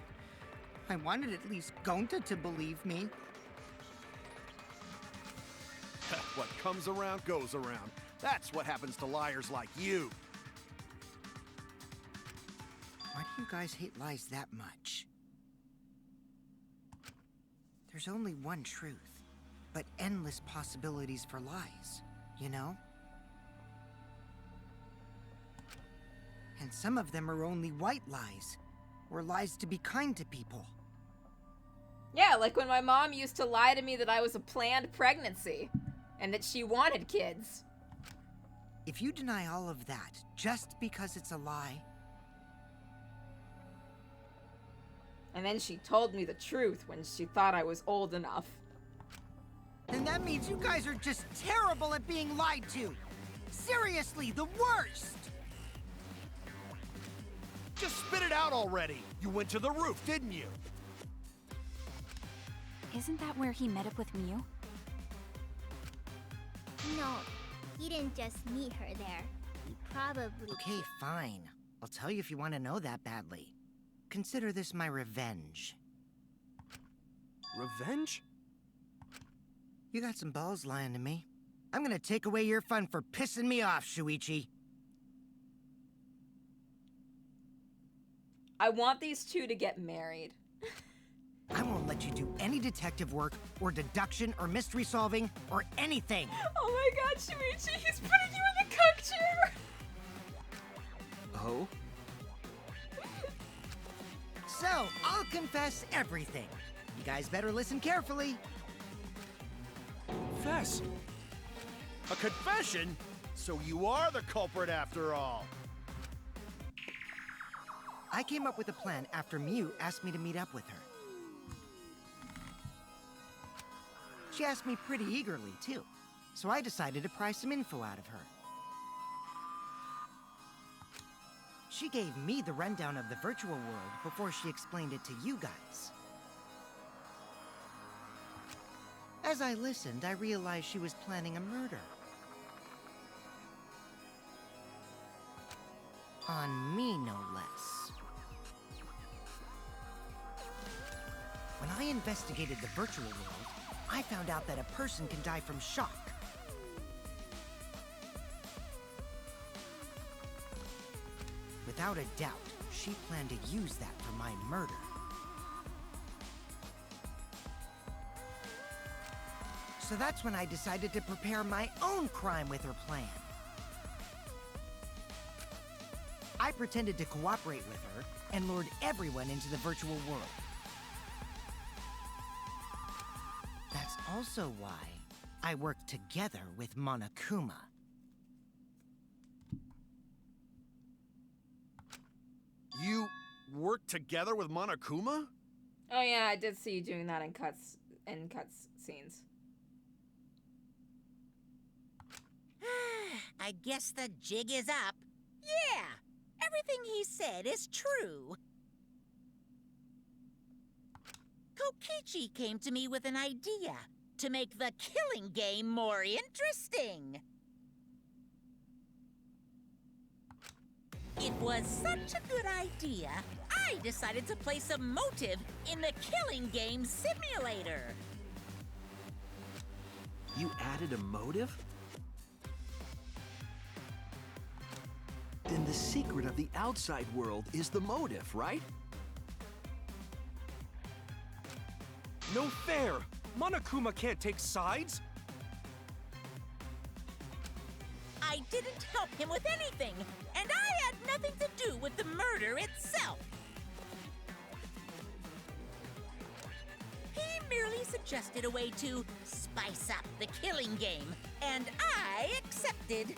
I wanted at least Gonta to believe me. What comes around goes around. That's what happens to liars like you. you guys hate lies that much? There's only one truth, but endless possibilities for lies, you know? And some of them are only white lies, or lies to be kind to people. Yeah, like when my mom used to lie to me that I was a planned pregnancy and that she wanted kids. If you deny all of that just because it's a lie... And then she told me the truth when she thought I was old enough. Then that means you guys are just terrible at being lied to! Seriously, the worst! Just spit it out already! You went to the roof, didn't you? Isn't that where he met up with Mew? No, he didn't just meet her there. He probably... Okay, fine. I'll tell you if you want to know that badly. Consider this my revenge. Revenge? You got some balls lying to me. I'm gonna take away your fun for pissing me off, Shuichi. I want these two to get married. I won't let you do any detective work, or deduction, or mystery solving, or anything. Oh my god, Shuichi, he's putting you in the cook chair! Oh? So, I'll confess everything. You guys better listen carefully. Fess! A confession? So you are the culprit after all. I came up with a plan after Mew asked me to meet up with her. She asked me pretty eagerly, too. So I decided to pry some info out of her. She gave me the rundown of the virtual world before she explained it to you guys. As I listened, I realized she was planning a murder. On me, no less. When I investigated the virtual world, I found out that a person can die from shock. Without a doubt, she planned to use that for my murder. So that's when I decided to prepare my own crime with her plan. I pretended to cooperate with her and lured everyone into the virtual world. That's also why I worked together with Monokuma. You worked together with Monokuma? Oh yeah, I did see you doing that in cuts scenes. I guess the jig is up. Yeah, everything he said is true. Kokichi came to me with an idea to make the killing game more interesting. It was such a good idea, I decided to place a motive in the killing game simulator. You added a motive? Then the secret of the outside world is the motive, right? No fair! Monokuma can't take sides! I didn't help him with anything, and I had nothing to do with the murder itself. He merely suggested a way to spice up the killing game, and I accepted.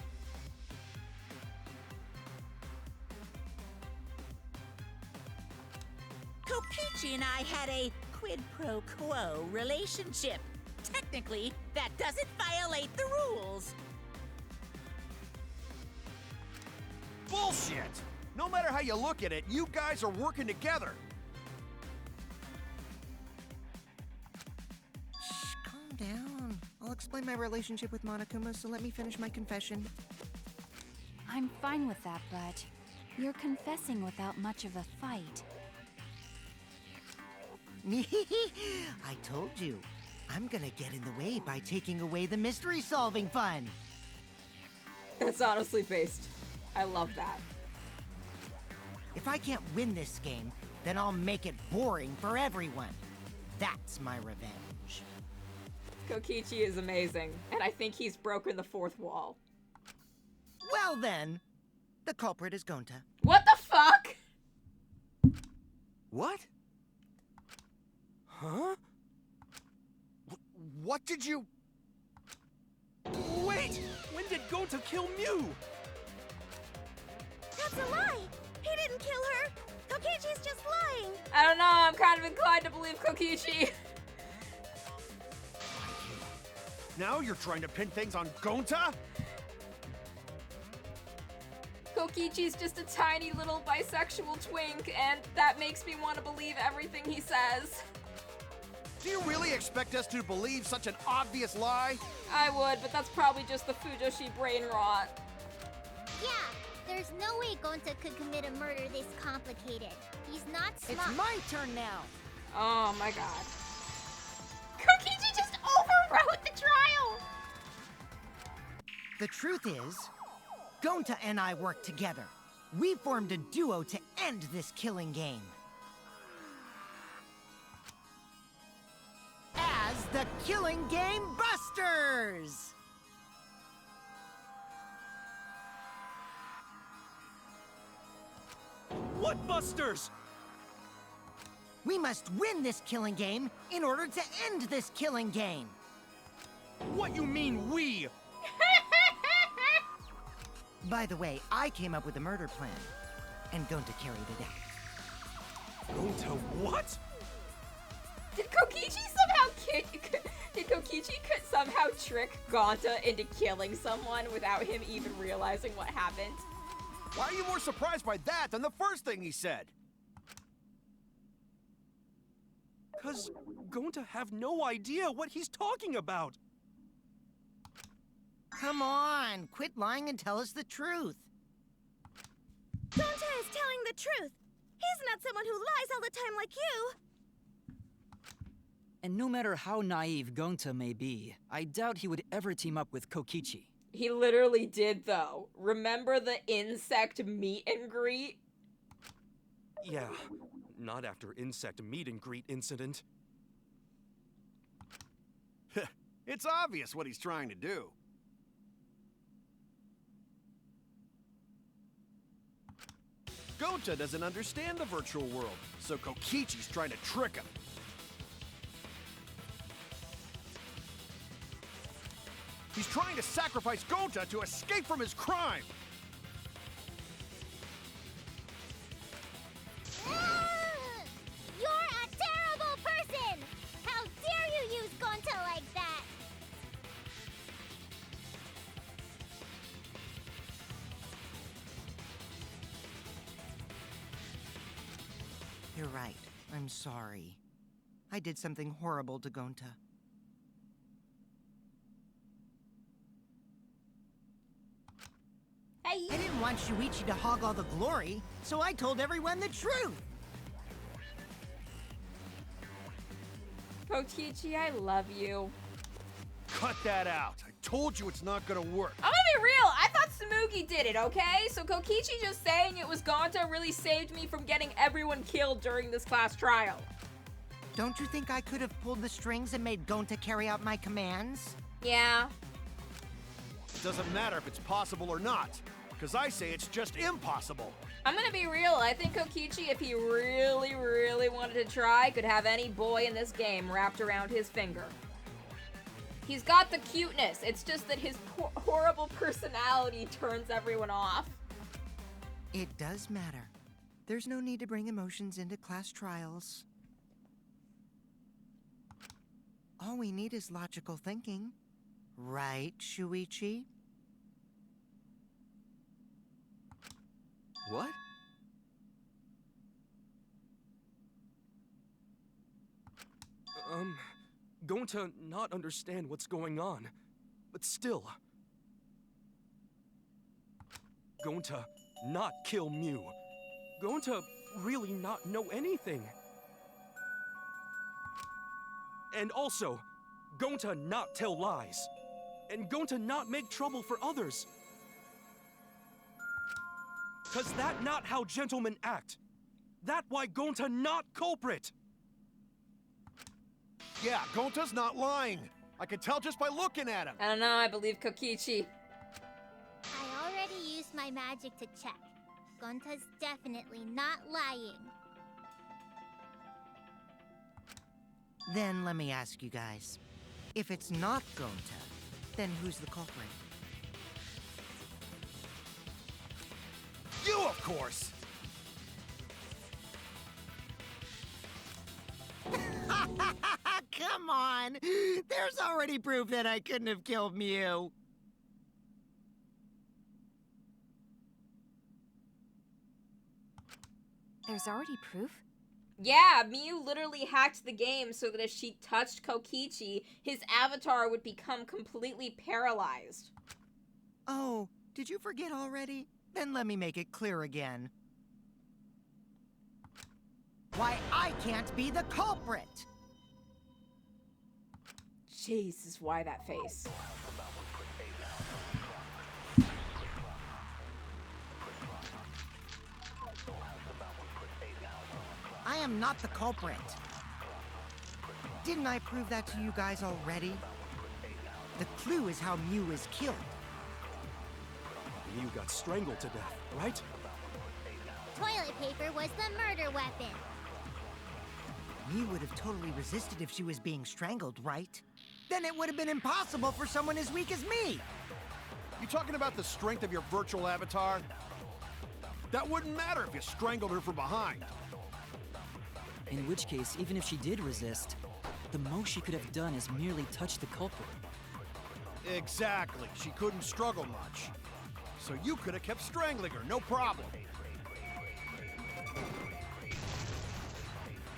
Kokichi and I had a quid pro quo relationship. Technically, that doesn't violate the rules. Bullshit! No matter how you look at it, you guys are working together. Shh, calm down. I'll explain my relationship with Monokuma, so let me finish my confession. I'm fine with that, but you're confessing without much of a fight. I told you. I'm gonna get in the way by taking away the mystery-solving fun. That's honestly based. I love that. If If I can't win this game, then I'll make it boring for everyone. That's my revenge. Kokichi is amazing, and I think he's broken the fourth wall. Well then, the culprit is Gonta. What the fuck? What? Huh? What did you... Wait! When did Gonta kill Mew? That's a lie! He didn't kill her! Kokichi's just lying! I don't know, I'm kind of inclined to believe Kokichi. Now you're trying to pin things on Gonta? Kokichi's just a tiny little bisexual twink, and that makes me want to believe everything he says. Do you really expect us to believe such an obvious lie? I would, but that's probably just the Fujoshi brain rot. Yeah, there's no way Gonta could commit a murder this complicated. He's not smart. It's my turn now. Oh my god. Kokichi just overwrote the trial! The truth is, Gonta and I worked together. We formed a duo to end this killing game. As the Killing Game Busters! What Busters? We must win this killing game in order to end this killing game. What you mean, we? By the way, I came up with a murder plan, and Gonta carried it out. Gonta what? Did Kokichi somehow trick Gonta into killing someone without him even realizing what happened? Why are you more surprised by that than the first thing he said? 'Cause Gonta have no idea what he's talking about. Come on, quit lying and tell us the truth. Gonta is telling the truth. He's not someone who lies all the time like you. And no matter how naive Gonta may be, I doubt he would ever team up with Kokichi. He literally did, though. Remember the insect meet and greet? Yeah, not after insect meet and greet incident. It's obvious what he's trying to do. Gonta doesn't understand the virtual world, so Kokichi's trying to trick him. He's trying to sacrifice Gonta to escape from his crime. You're a terrible person! How dare you use Gonta like that? You're right. I'm sorry. I did something horrible to Gonta. Hey. I didn't want Shuichi to hog all the glory, so I told everyone the truth. Kokichi, I love you. Cut that out. I told you it's not gonna work. I'm gonna be real, I thought Tsumugi did it, okay? So Kokichi just saying it was Gonta really saved me from getting everyone killed during this class trial. Don't you think I could have pulled the strings and made Gonta carry out my commands? Yeah. It doesn't matter if it's possible or not, because I say it's just impossible. I'm gonna be real, I think Kokichi, if he really, really wanted to try, could have any boy in this game wrapped around his finger. He's got the cuteness, it's just that his horrible personality turns everyone off. It does matter. There's no need to bring emotions into class trials. All we need is logical thinking. Right, Shuichi? What? Gonta not understand what's going on, but still. Gonta not kill Mew. Gonta really not know anything. And also, Gonta not tell lies. And Gonta not make trouble for others. Cause that not how gentlemen act. That why Gonta not culprit. Yeah, Gonta's not lying. I can tell just by looking at him. I don't know, I believe Kokichi. I already used my magic to check. Gonta's definitely not lying. Then let me ask you guys. If it's not Gonta, then who's the culprit? You, of course! Come on! There's already proof that I couldn't have killed Mew. There's already proof? Yeah, Miu literally hacked the game so that if she touched Kokichi, his avatar would become completely paralyzed. Oh, did you forget already? Then let me make it clear again. Why I can't be the culprit! Jesus, why that face? I am not the culprit. Didn't I prove that to you guys already? The clue is how Mew is killed. Mew got strangled to death, right? Toilet paper was the murder weapon. Mew would have totally resisted if she was being strangled, right? Then it would have been impossible for someone as weak as me! You talking about the strength of your virtual avatar? That wouldn't matter if you strangled her from behind. In which case, even if she did resist, the most she could have done is merely touch the culprit. Exactly. She couldn't struggle much. So you could have kept strangling her, no problem.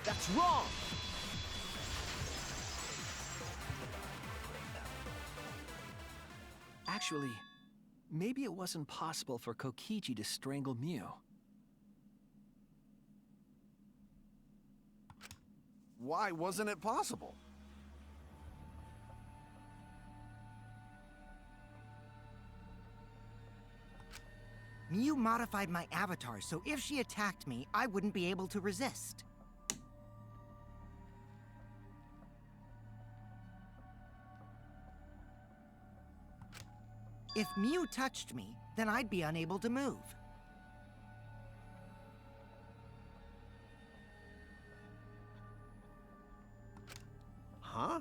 That's wrong! Actually, maybe it wasn't possible for Kokichi to strangle Mew. Why wasn't it possible? Mew modified my avatar, so if she attacked me, I wouldn't be able to resist. If Mew touched me, then I'd be unable to move. Huh?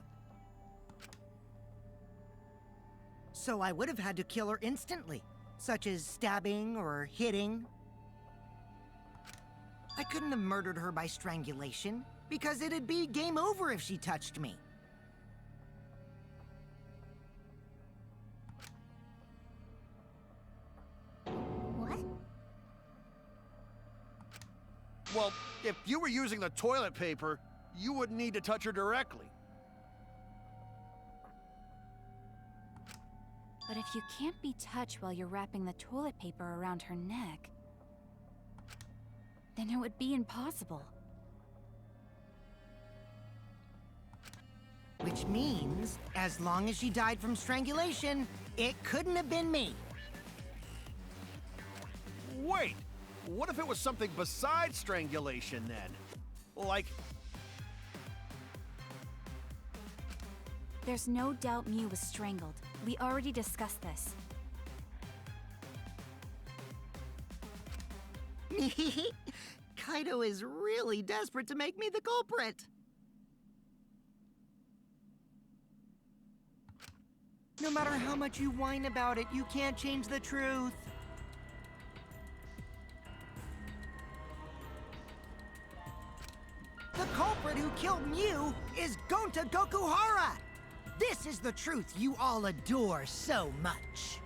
So I would have had to kill her instantly, such as stabbing or hitting. I couldn't have murdered her by strangulation, because it'd be game over if she touched me. What? Well, if you were using the toilet paper, you wouldn't need to touch her directly. But if you can't be touched while you're wrapping the toilet paper around her neck, then it would be impossible. Which means, as long as she died from strangulation, it couldn't have been me. Wait! What if it was something besides strangulation then? Like... There's no doubt Mew was strangled. We already discussed this. Kaito is really desperate to make me the culprit. No matter how much you whine about it, you can't change the truth. The culprit who killed Mew is Gonta Gokuhara! This is the truth you all adore so much.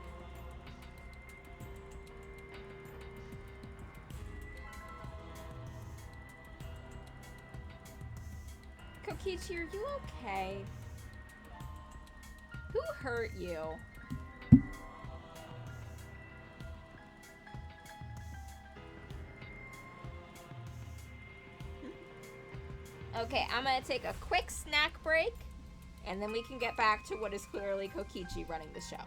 Kokichi, are you okay? Who hurt you? Okay, I'm gonna take a quick snack break, and then we can get back to what is clearly Kokichi running the show.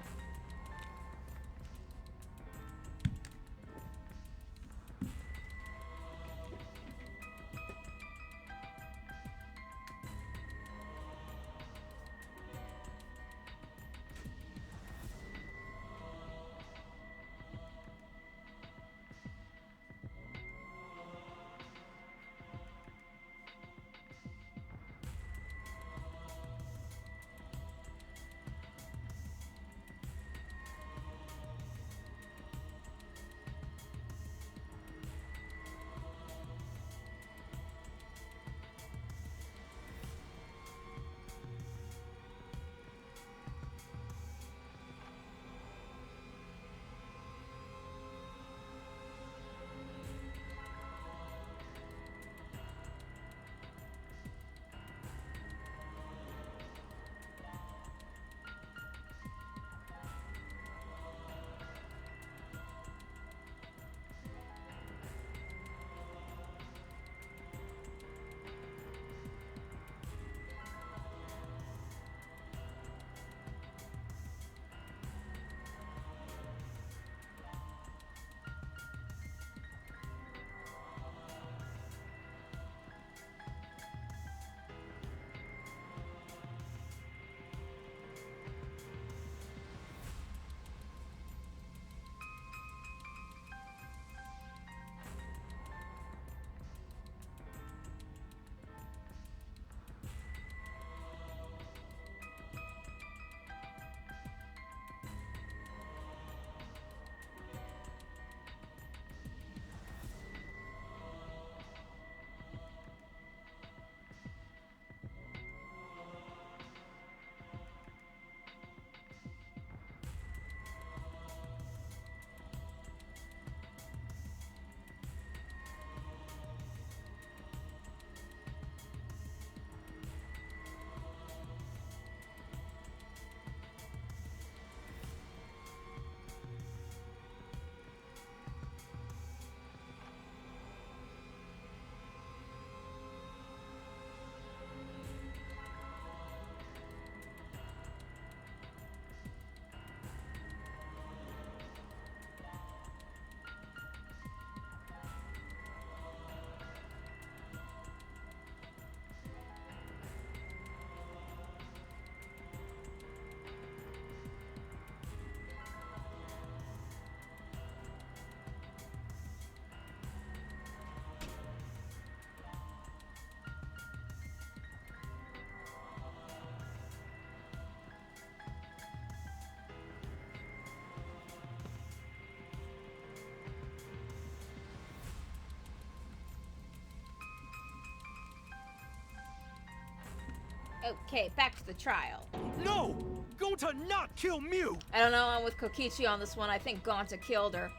Okay, back to the trial. No! Gonta not kill Mew! I don't know, I'm with Kokichi on this one. I think Gonta killed her.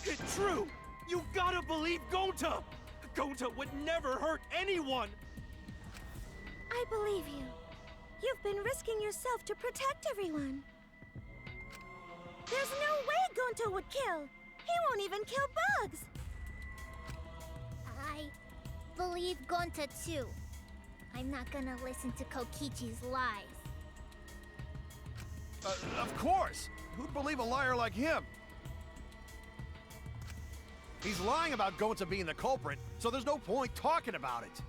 It's true! You've gotta believe Gonta! Gonta would never hurt anyone! I believe you. You've been risking yourself to protect everyone. There's no way Gonta would kill. He won't even kill bugs. I believe Gonta too. I'm not gonna listen to Kokichi's lies. Of course! Who'd believe a liar like him? He's lying about Gonta being the culprit, so there's no point talking about it.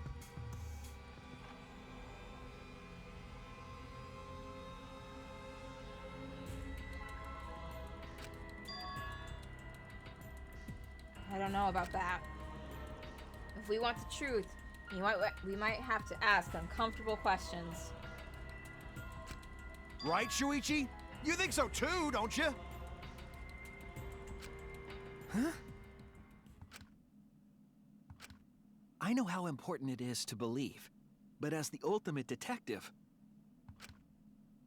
I don't know about that. If we want the truth, we might have to ask uncomfortable questions. Right, Shuichi? You think so too, don't you? Huh? I know how important it is to believe, but as the ultimate detective,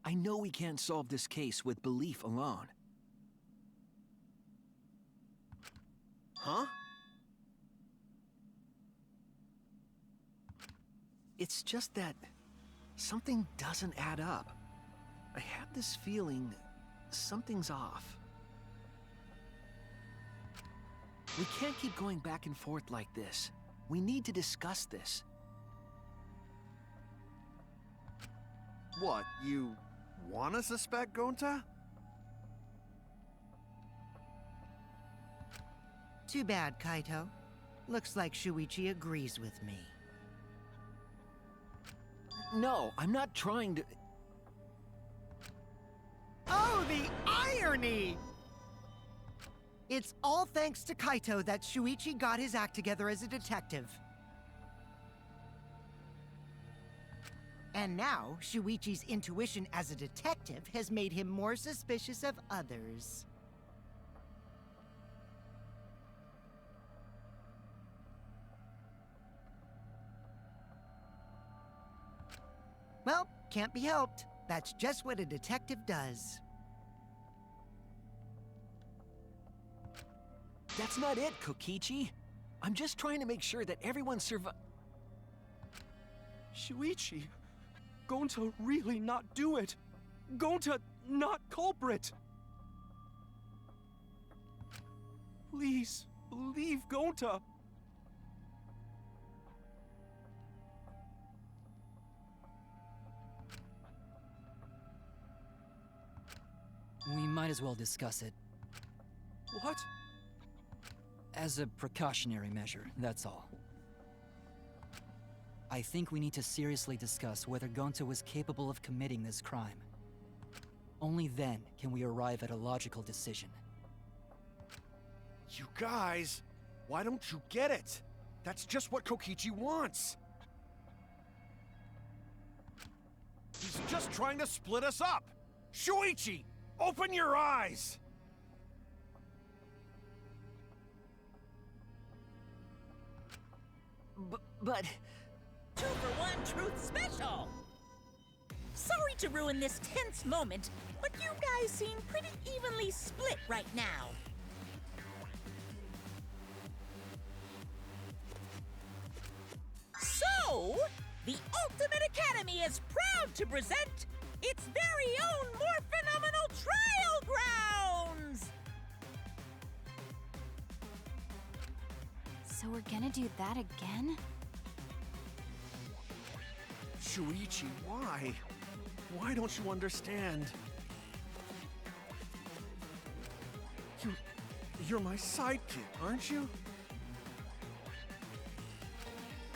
I know we can't solve this case with belief alone. Huh? It's just that something doesn't add up. I have this feeling something's off. We can't keep going back and forth like this. We need to discuss this. What, you wanna suspect Gonta? Too bad, Kaito. Looks like Shuichi agrees with me. No, I'm not trying to... Oh, the irony! It's all thanks to Kaito that Shuichi got his act together as a detective. And now, Shuichi's intuition as a detective has made him more suspicious of others. Well, can't be helped. That's just what a detective does. That's not it, Kokichi. I'm just trying to make sure that everyone Shuichi, Gonta really not do it. Gonta not culprit. Please, believe Gonta. We might as well discuss it. What? As a precautionary measure, that's all. I think we need to seriously discuss whether Gonta was capable of committing this crime. Only then can we arrive at a logical decision. You guys, why don't you get it? That's just what Kokichi wants. He's just trying to split us up. Shuichi, open your eyes! But... 2 for 1 Truth Special! Sorry to ruin this tense moment, but you guys seem pretty evenly split right now. So, the Ultimate Academy is proud to present its very own more phenomenal trial grounds! So we're gonna do that again? Shuichi, why? Why don't you understand? You're my sidekick, aren't you?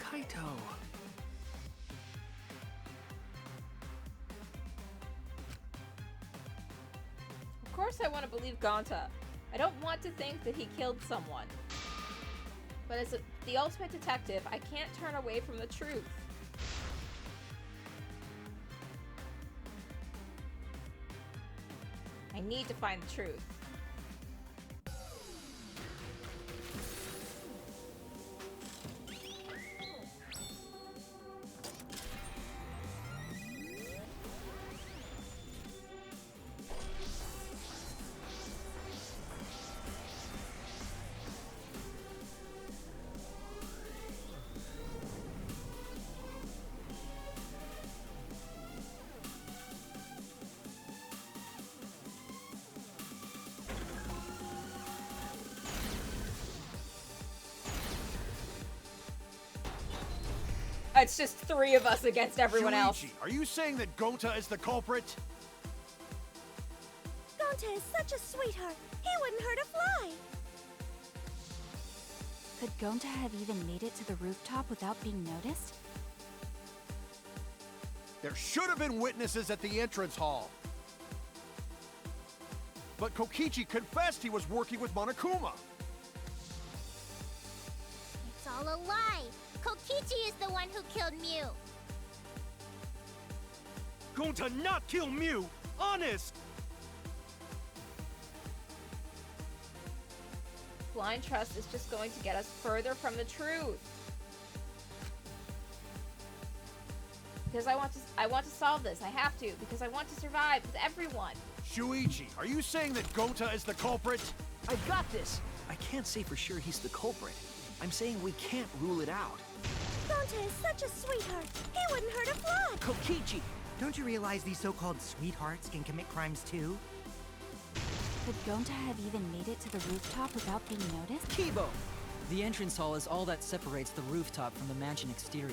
Kaito... Of course I want to believe Gonta. I don't want to think that he killed someone. But as the ultimate detective, I can't turn away from the truth. I need to find the truth. It's just 3 of us against everyone else. Shuichi, are you saying that Gonta is the culprit? Gonta is such a sweetheart. He wouldn't hurt a fly. Could Gonta have even made it to the rooftop without being noticed? There should have been witnesses at the entrance hall. But Kokichi confessed he was working with Monokuma. It's all a lie. Kokichi is the one who killed Mew. Gonta not kill Mew! Honest! Blind trust is just going to get us further from the truth. Because I want to solve this. I have to, because I want to survive with everyone. Shuichi, are you saying that Gonta is the culprit? I got this! I can't say for sure he's the culprit. I'm saying we can't rule it out. Gonta is such a sweetheart. He wouldn't hurt a fly. Kokichi! Don't you realize these so-called sweethearts can commit crimes too? Could Gonta have even made it to the rooftop without being noticed? Kibo! The entrance hall is all that separates the rooftop from the mansion exterior.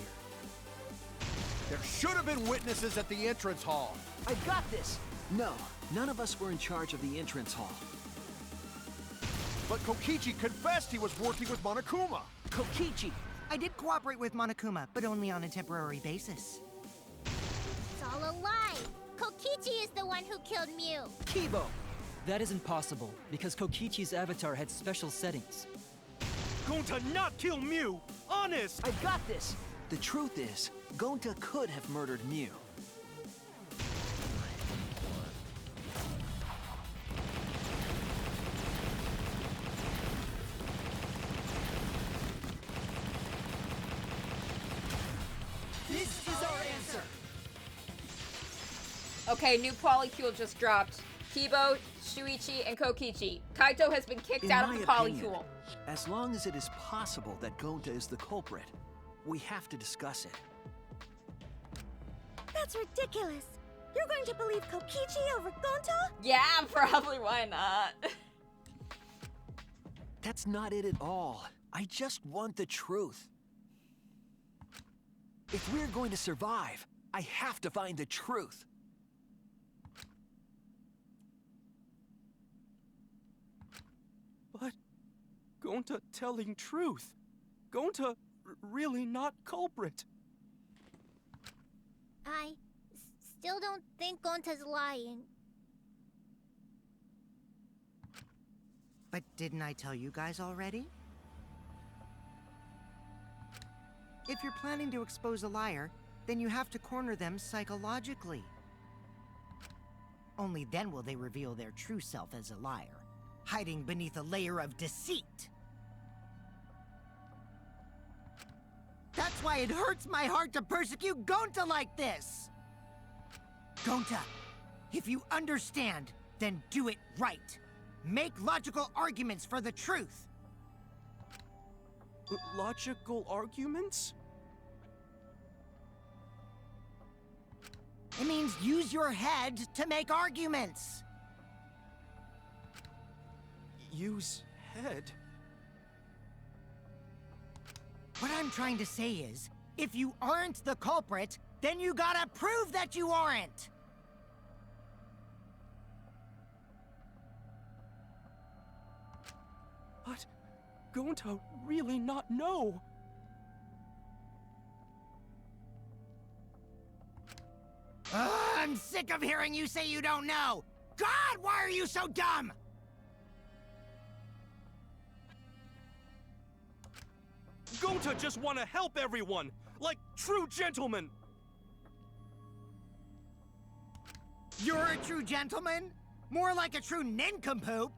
There should have been witnesses at the entrance hall. I got this! No, none of us were in charge of the entrance hall. But Kokichi confessed he was working with Monokuma. Kokichi! I did cooperate with Monokuma, but only on a temporary basis. It's all a lie. Kokichi is the one who killed Mew. Kibo! That isn't possible, because Kokichi's avatar had special settings. Gonta not kill Mew! Honest! I got this! The truth is, Gonta could have murdered Mew. This is our answer! Okay, new polycule just dropped. Kibo, Shuichi, and Kokichi. Kaito has been kicked out of the polycule. As long as it is possible that Gonta is the culprit, we have to discuss it. That's ridiculous. You're going to believe Kokichi over Gonta? Yeah, probably. Why not? That's not it at all. I just want the truth. If we're going to survive, I have to find the truth. But Gonta telling truth. Gonta really not culprit. I still don't think Gonta's lying. But didn't I tell you guys already? If you're planning to expose a liar, then you have to corner them psychologically. Only then will they reveal their true self as a liar, hiding beneath a layer of deceit. That's why it hurts my heart to persecute Gonta like this! Gonta, if you understand, then do it right. Make logical arguments for the truth. Logical arguments? It means use your head to make arguments. Use head? What I'm trying to say is, if you aren't the culprit, then you gotta prove that you aren't! But Gonta really not know. I'm sick of hearing you say you don't know! God, why are you so dumb? Gonta just want to help everyone, like true gentlemen. You're a true gentleman? More like a true nincompoop.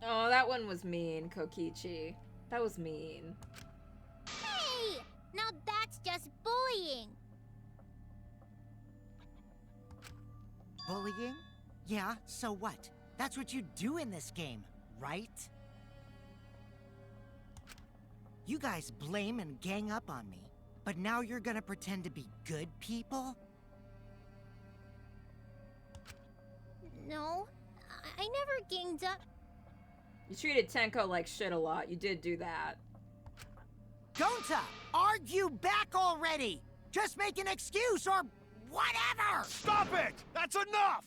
Oh, that one was mean, Kokichi. That was mean. Hey! Now that's just bullying. Bullying? Yeah, so what? That's what you do in this game, right? You guys blame and gang up on me, but now you're gonna pretend to be good people? No, I never ganged up. You treated Tenko like shit a lot. You did do that. Gonta, argue back already! Just make an excuse or whatever! Stop it! That's enough!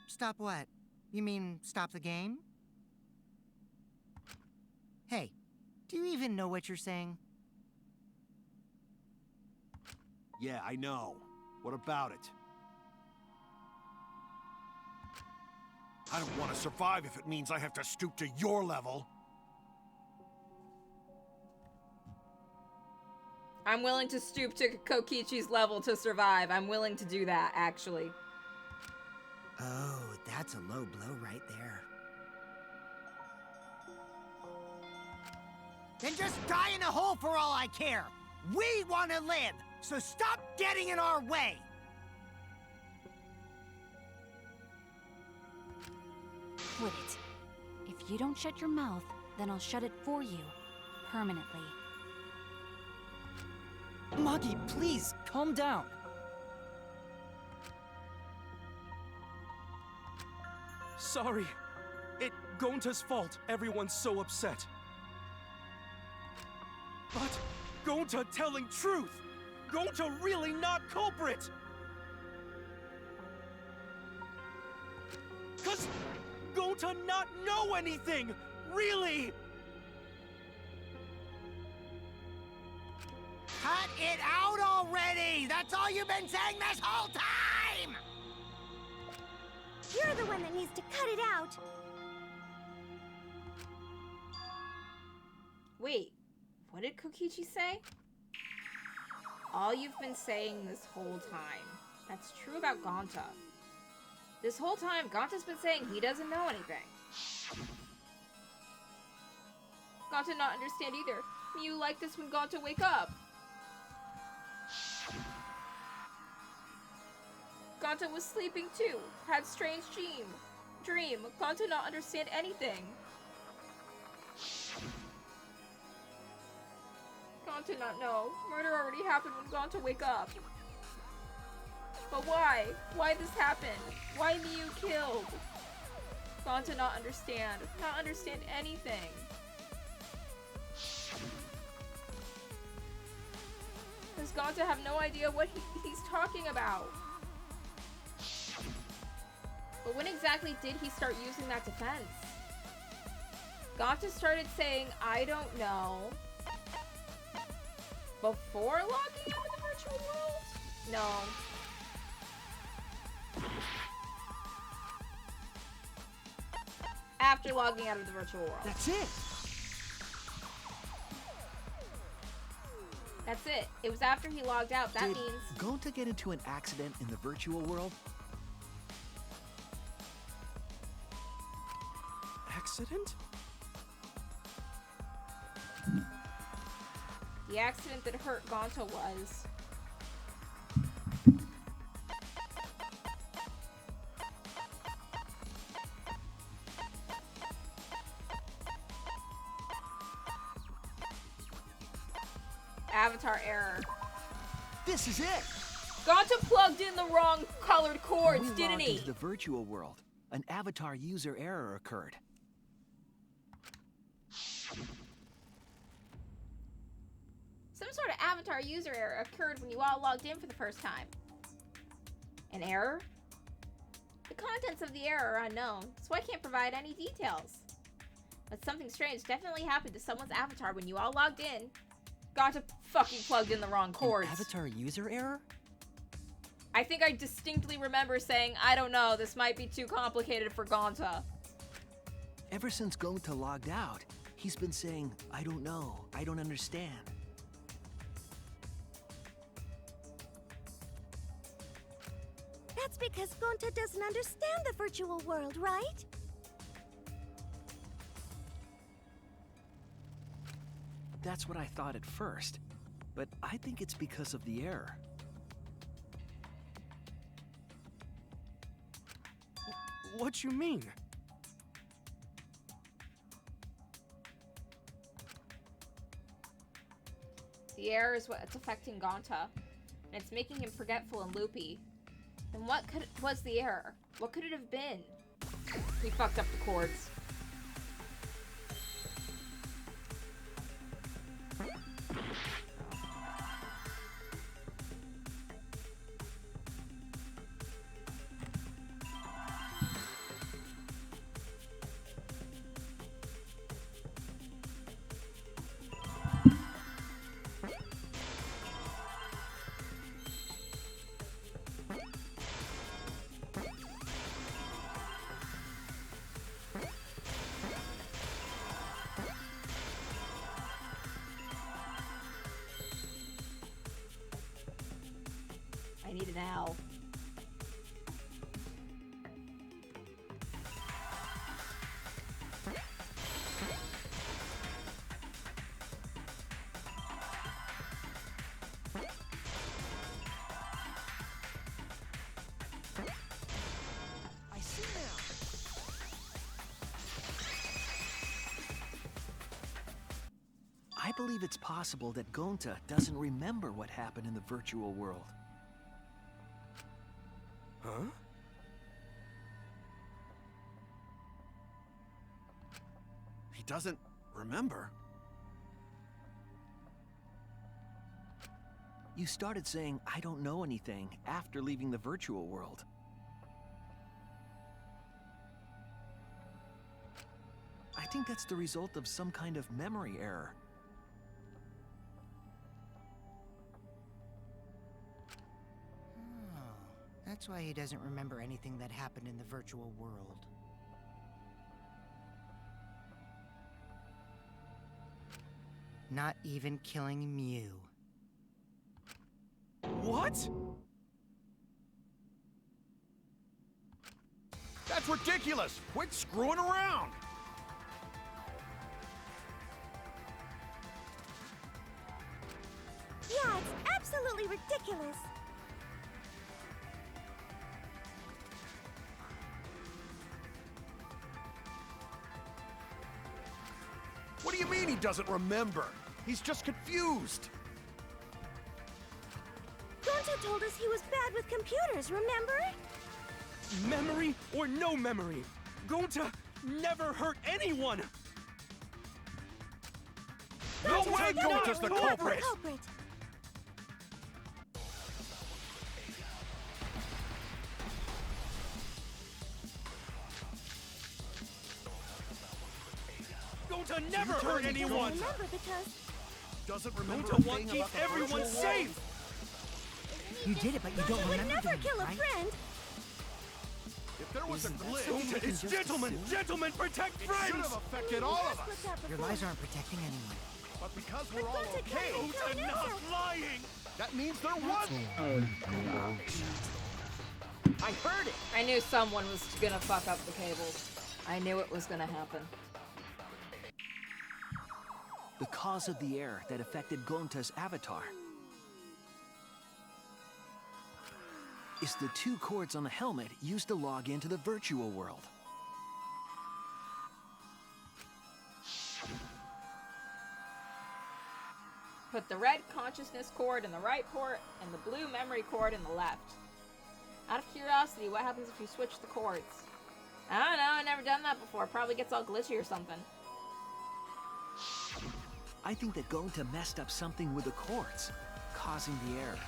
Stop what? You mean stop the game? Hey, do you even know what you're saying? Yeah, I know. What about it? I don't want to survive if it means I have to stoop to your level. I'm willing to stoop to Kokichi's level to survive. I'm willing to do that, actually. Oh, that's a low blow right there. Then just die in a hole for all I care. We want to live, so stop getting in our way. Quit it. If you don't shut your mouth, then I'll shut it for you. Permanently. Magi, please, calm down. Sorry. It's Gonta's fault everyone's so upset. But Gonta telling truth! Gonta really not culprit! 'Cause Gonta not know anything! Really! Cut it out already! That's all you've been saying this whole time! You're the one that needs to cut it out. Wait, what did Kokichi say? All you've been saying this whole time. That's true about Gonta. This whole time, Gonta's been saying he doesn't know anything. Gonta not understand either. You like this when Gonta wake up. Gonta was sleeping too. Had strange dream. Gonta not understand anything. Gonta not know. Murder already happened when Gonta wake up. But why? Why this happened? Why Miyu killed? Gonta not understand. Not understand anything. Does Gonta have no idea what he's talking about? But when exactly did he start using that defense? Gonta started saying, I don't know, before logging into the virtual world? No. After logging out of the virtual world. That's it. That's it. It was after he logged out. That Did means... Gonta get into an accident in the virtual world? Accident? The accident that hurt Gonta was... Avatar error. This is it! Gonta plugged in the wrong colored cords, When we didn't logged he? into the virtual world, an avatar user error occurred. Some sort of avatar user error occurred when you all logged in for the first time. An error? The contents of the error are unknown, so I can't provide any details. But something strange definitely happened to someone's avatar when you all logged in. Gonta fucking plugged in the wrong cords. An avatar user error? I think I distinctly remember saying, I don't know, this might be too complicated for Gonta. Ever since Gonta logged out, he's been saying, I don't know, I don't understand. That's because Gonta doesn't understand the virtual world, right? That's what I thought at first, but I think it's because of the error. What you mean? The error is what's affecting Gonta, and it's making him forgetful and loopy. Then what was the error? What could it have been? We fucked up the chords. I believe it's possible that Gonta doesn't remember what happened in the virtual world. Huh? He doesn't remember? You started saying, "I don't know anything," after leaving the virtual world. I think that's the result of some kind of memory error. Oh, that's why he doesn't remember anything that happened in the virtual world. Not even killing Mew. What? That's ridiculous! Quit screwing around! Yeah, it's absolutely ridiculous. What do you mean he doesn't remember? He's just confused! Gonta told us he was bad with computers, remember? Memory or no memory, Gonta never hurt anyone! No way Gonta's the culprit! Gonta never hurt anyone! Remember because Doesn't remember Gonta wants to keep everyone safe! You did it, but you don't Gonta would remember never doing kill it, a right? friend. If there was a glitch, Gonta is gentlemen! Gentlemen, protect it should friends! have affected all of us! Your lies aren't protecting anyone. But because we're all Gonta okay, can't Gonta not lying! that means there was... I heard it! I knew someone was gonna fuck up the cables. I knew it was gonna happen. The cause of the error that affected Gonta's avatar is the 2 cords on the helmet used to log into the virtual world. Put the red consciousness cord in the right port and the blue memory cord in the left. Out of curiosity, what happens if you switch the cords? I don't know, I've never done that before. Probably gets all glitchy or something. I think that Gonta messed up something with the cords, causing the error.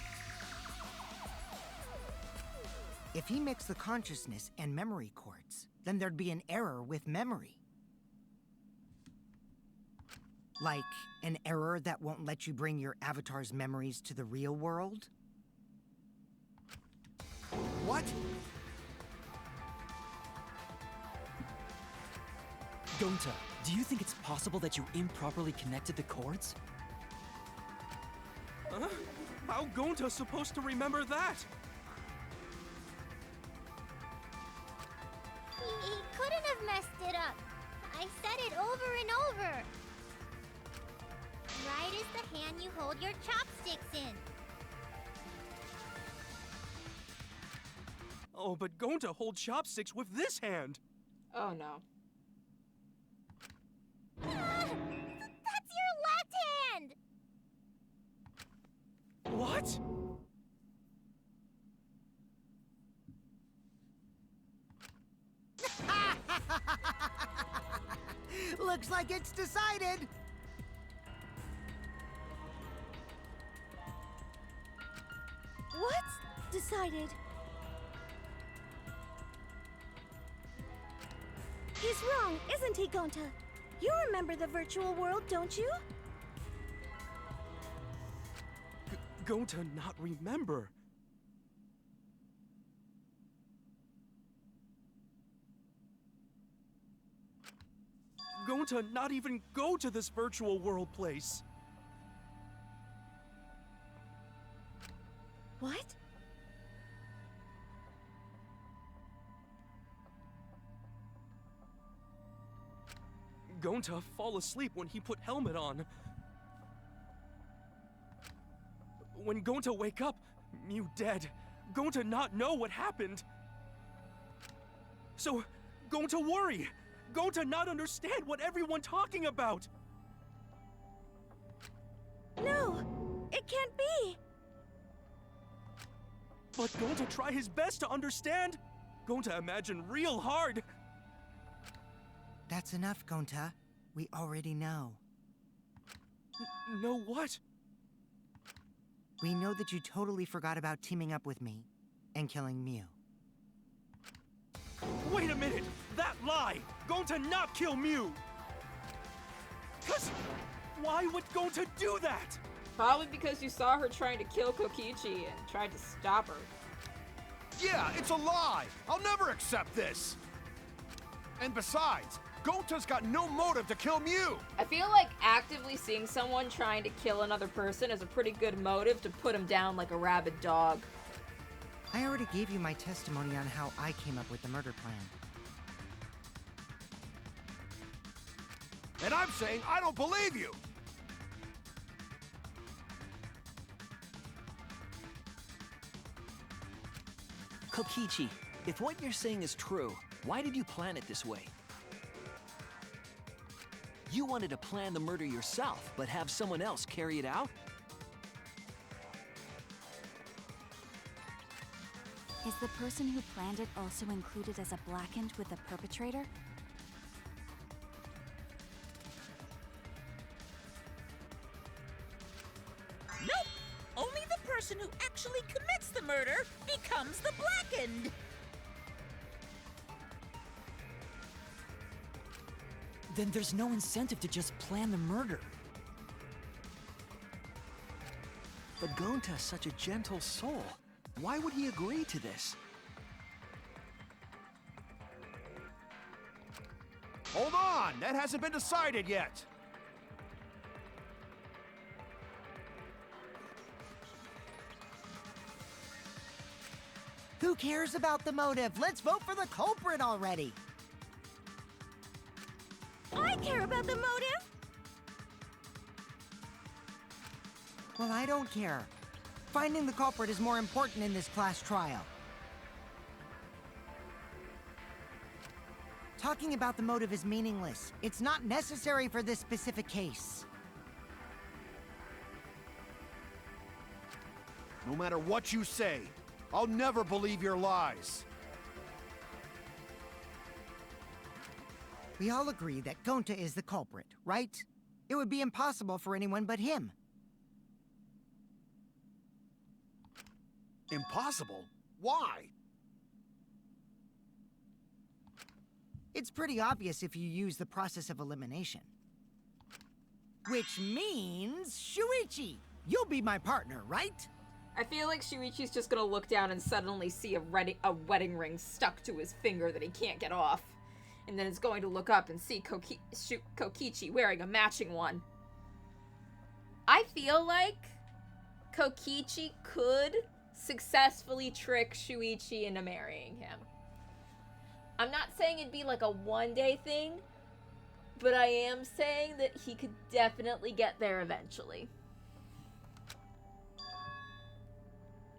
If he mixed the consciousness and memory cords, then there'd be an error with memory. Like an error that won't let you bring your avatar's memories to the real world? What? Gonta, do you think it's possible that you improperly connected the cords? Huh? How Gonta supposed to remember that? He couldn't have messed it up. I said it over and over. Right is the hand you hold your chopsticks in. Oh, but Gonta holds chopsticks with this hand! Oh no. That's your left hand! What? Looks like it's decided! What's decided? He's wrong, isn't he, Gonta? You remember the virtual world, don't you? Gonta not remember. Gonta not even go to this virtual world place. What? Gonta fall asleep when he put helmet on. When Gonta wake up, Mew dead. Gonta not know what happened. So, Gonta worry. Gonta not understand what everyone talking about. No, it can't be. But going to try his best to understand? Going to imagine real hard. That's enough, Gonta. We already know. Know what? We know that you totally forgot about teaming up with me and killing Mew. Wait a minute! That lie! Going to not kill Mew! Why would Gonta do that? Probably because you saw her trying to kill Kokichi and tried to stop her. Yeah, it's a lie! I'll never accept this! And besides, Gonta's got no motive to kill Mew! I feel like actively seeing someone trying to kill another person is a pretty good motive to put him down like a rabid dog. I already gave you my testimony on how I came up with the murder plan. And I'm saying I don't believe you! Kokichi, if what you're saying is true, why did you plan it this way? You wanted to plan the murder yourself, but have someone else carry it out? Is the person who planned it also included as a blackened with the perpetrator? Nope! Only the person who actually commits the murder becomes the blackened! Then there's no incentive to just plan the murder. But Gonta's such a gentle soul. Why would he agree to this? Hold on! That hasn't been decided yet! Who cares about the motive? Let's vote for the culprit already! I care about the motive! Well, I don't care. Finding the culprit is more important in this class trial. Talking about the motive is meaningless. It's not necessary for this specific case. No matter what you say, I'll never believe your lies. We all agree that Gonta is the culprit, right? It would be impossible for anyone but him. Impossible? Why? It's pretty obvious if you use the process of elimination. Which means, Shuichi, you'll be my partner, right? I feel like Shuichi's just gonna look down and suddenly see a wedding ring stuck to his finger that he can't get off. And then is going to look up and see Kokichi wearing a matching one. I feel like Kokichi could successfully trick Shuichi into marrying him. I'm not saying it'd be like a one-day thing, but I am saying that he could definitely get there eventually.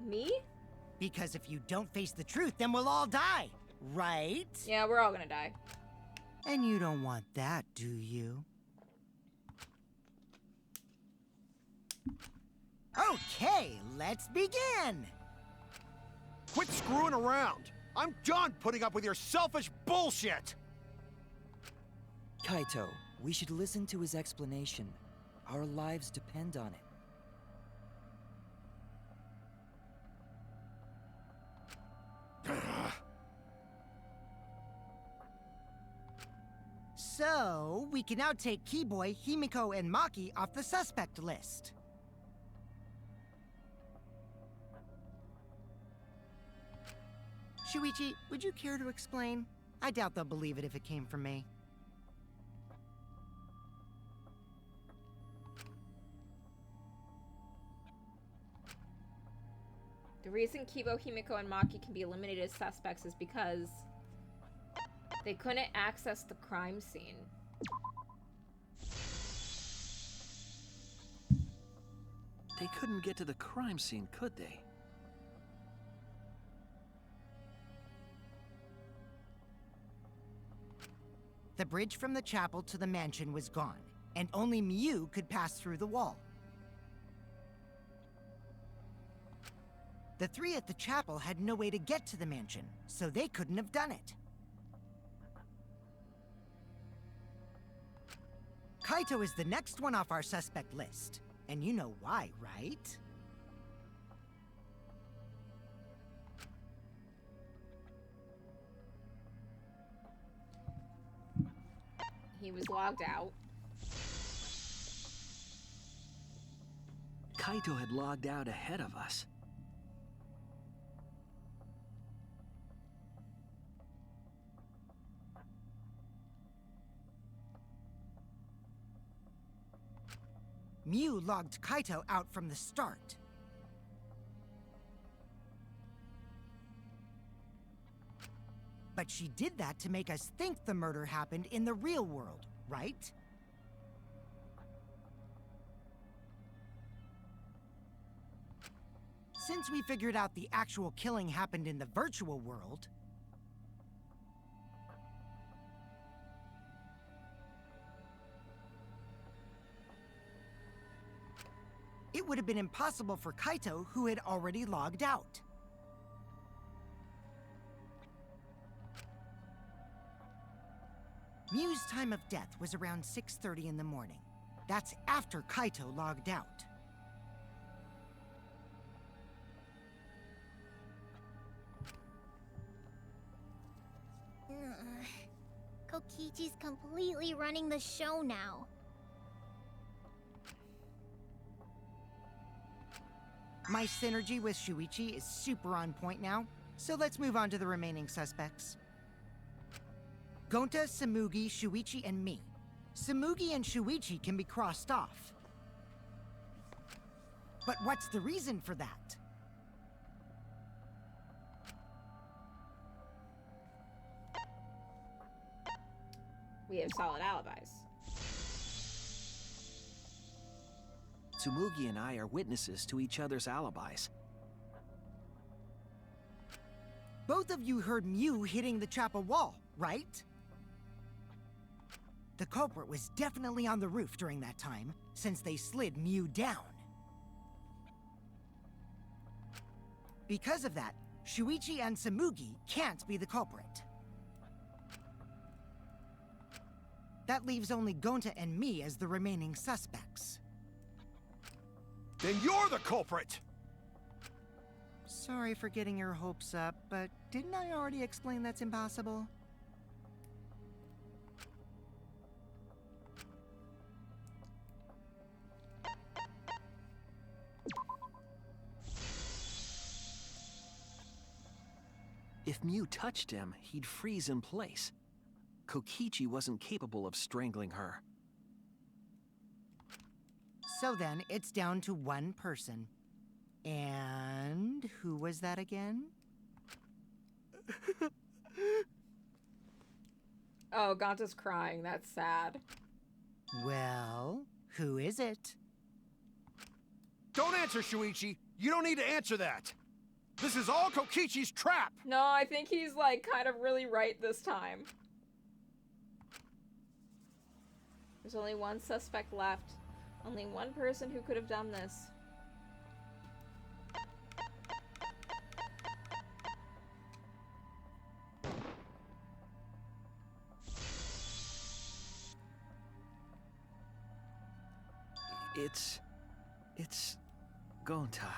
Me? Because if you don't face the truth, then we'll all die, right? Yeah, we're all gonna die. And you don't want that, do you? Okay, let's begin! Quit screwing around! I'm done putting up with your selfish bullshit! Kaito, we should listen to his explanation. Our lives depend on it. So, we can now take Keyboy, Himiko, and Maki off the suspect list. Shuichi, would you care to explain? I doubt they'll believe it if it came from me. The reason Kibo, Himiko, and Maki can be eliminated as suspects is because they couldn't access the crime scene. They couldn't get to the crime scene, could they? The bridge from the chapel to the mansion was gone, and only Miyu could pass through the wall. The three at the chapel had no way to get to the mansion, so they couldn't have done it. Kaito is the next one off our suspect list. And you know why, right? He was logged out. Kaito had logged out ahead of us. Miu logged Kaito out from the start. But she did that to make us think the murder happened in the real world, right? Since we figured out the actual killing happened in the virtual world, it would have been impossible for Kaito, who had already logged out. Miu's time of death was around 6:30 in the morning. That's after Kaito logged out. Kokichi's completely running the show now. My synergy with Shuichi is super on point now, so let's move on to the remaining suspects. Gonta, Samugi, Shuichi, and me. Samugi and Shuichi can be crossed off. But what's the reason for that? We have solid alibis. Tsumugi and I are witnesses to each other's alibis. Both of you heard Miu hitting the chapel wall, right? The culprit was definitely on the roof during that time, since they slid Miu down. Because of that, Shuichi and Samugi can't be the culprit. That leaves only Gonta and me as the remaining suspects. Then you're the culprit! Sorry for getting your hopes up, but didn't I already explain that's impossible? If Miu touched him, he'd freeze in place. Kokichi wasn't capable of strangling her. So then, it's down to one person. And who was that again? Oh, Gonta's crying. That's sad. Well, who is it? Don't answer, Shuichi! You don't need to answer that! This is all Kokichi's trap! No, I think he's like kind of really right this time. There's only one suspect left. Only one person who could have done this. It's Gonta.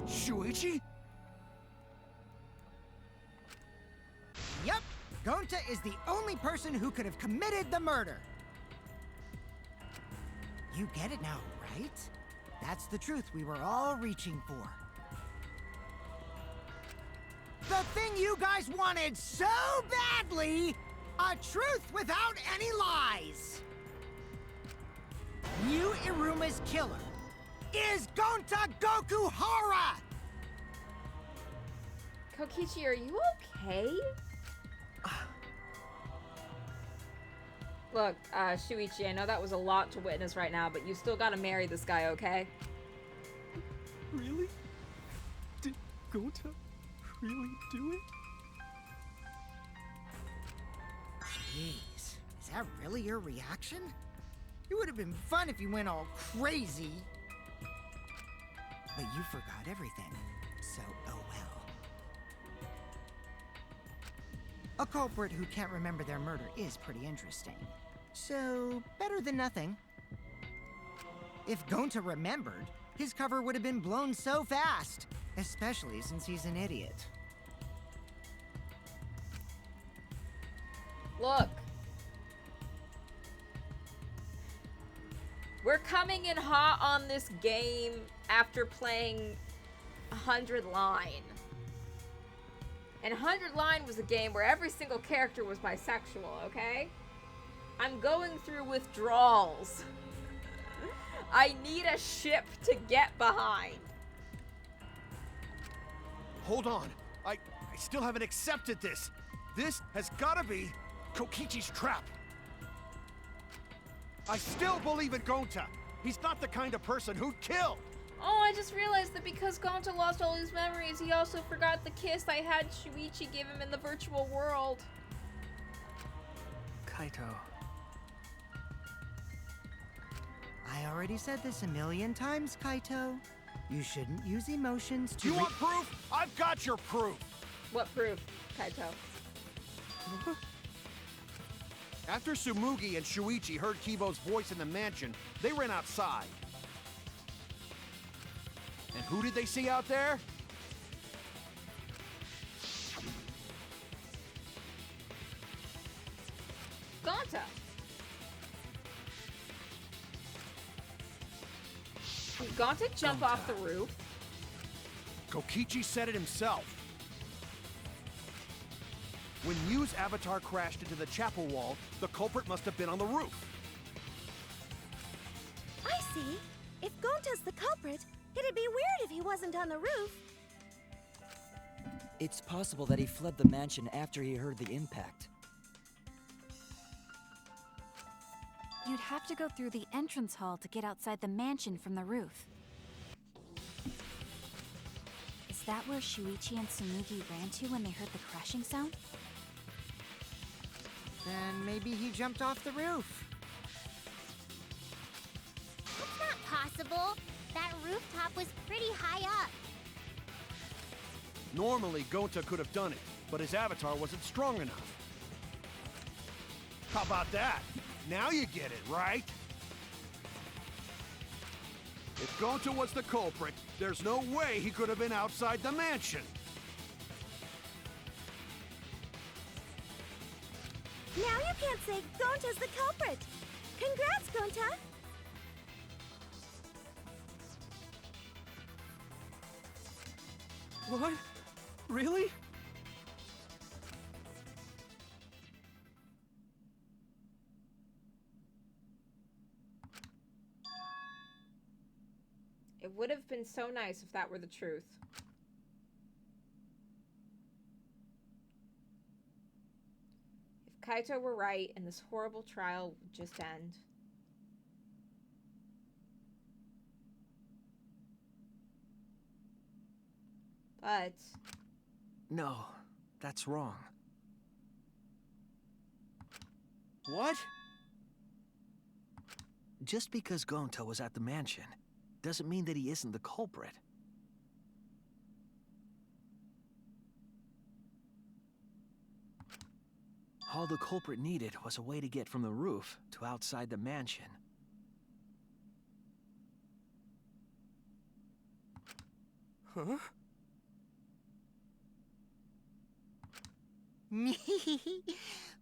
Shuichi? Yep, Gonta is the only person who could have committed the murder. You get it now, right? That's the truth we were all reaching for. The thing you guys wanted so badly! A truth without any lies! Miu Iruma's killer is Gonta Gokuhara! Kokichi, are you okay? Look, Shuichi, I know that was a lot to witness right now, but you still gotta marry this guy, okay? Really? Did Gonta really do it? Jeez, is that really your reaction? It would have been fun if you went all crazy. But you forgot everything, so oh well. A culprit who can't remember their murder is pretty interesting. So, better than nothing. If Gonta remembered, his cover would have been blown so fast, especially since he's an idiot. Look. We're coming in hot on this game after playing 100 Line. And 100 Line was a game where every single character was bisexual, okay? I'm going through withdrawals. I need a ship to get behind. Hold on. I still haven't accepted this. This has gotta be Kokichi's trap. I still believe in Gonta. He's not the kind of person who'd kill. Oh, I just realized that because Gonta lost all his memories, he also forgot the kiss I had Shuichi give him in the virtual world. Kaito. I already said this a million times, Kaito. You shouldn't use emotions to— You want proof? I've got your proof. What proof, Kaito? After Tsumugi and Shuichi heard Kibo's voice in the mansion, they ran outside. And who did they see out there? Gonta. Did Gonta jump off the roof? Kokichi said it himself. When Yu's avatar crashed into the chapel wall, the culprit must have been on the roof. I see. If Gonta's the culprit, it'd be weird if he wasn't on the roof. It's possible that he fled the mansion after he heard the impact. You'd have to go through the entrance hall to get outside the mansion from the roof. Is that where Shuichi and Tsumugi ran to when they heard the crashing sound? Then maybe he jumped off the roof. It's not possible. That rooftop was pretty high up. Normally, Gonta could have done it, but his avatar wasn't strong enough. How about that? Now you get it, right? If Gonta was the culprit, there's no way he could have been outside the mansion. Now you can't say Gonta's the culprit. Congrats, Gonta! What? Really? It would have been so nice if that were the truth. If Kaito were right and this horrible trial would just end. But No, that's wrong. What? Just because Gonta was at the mansion doesn't mean that he isn't the culprit. All the culprit needed was a way to get from the roof to outside the mansion. Huh?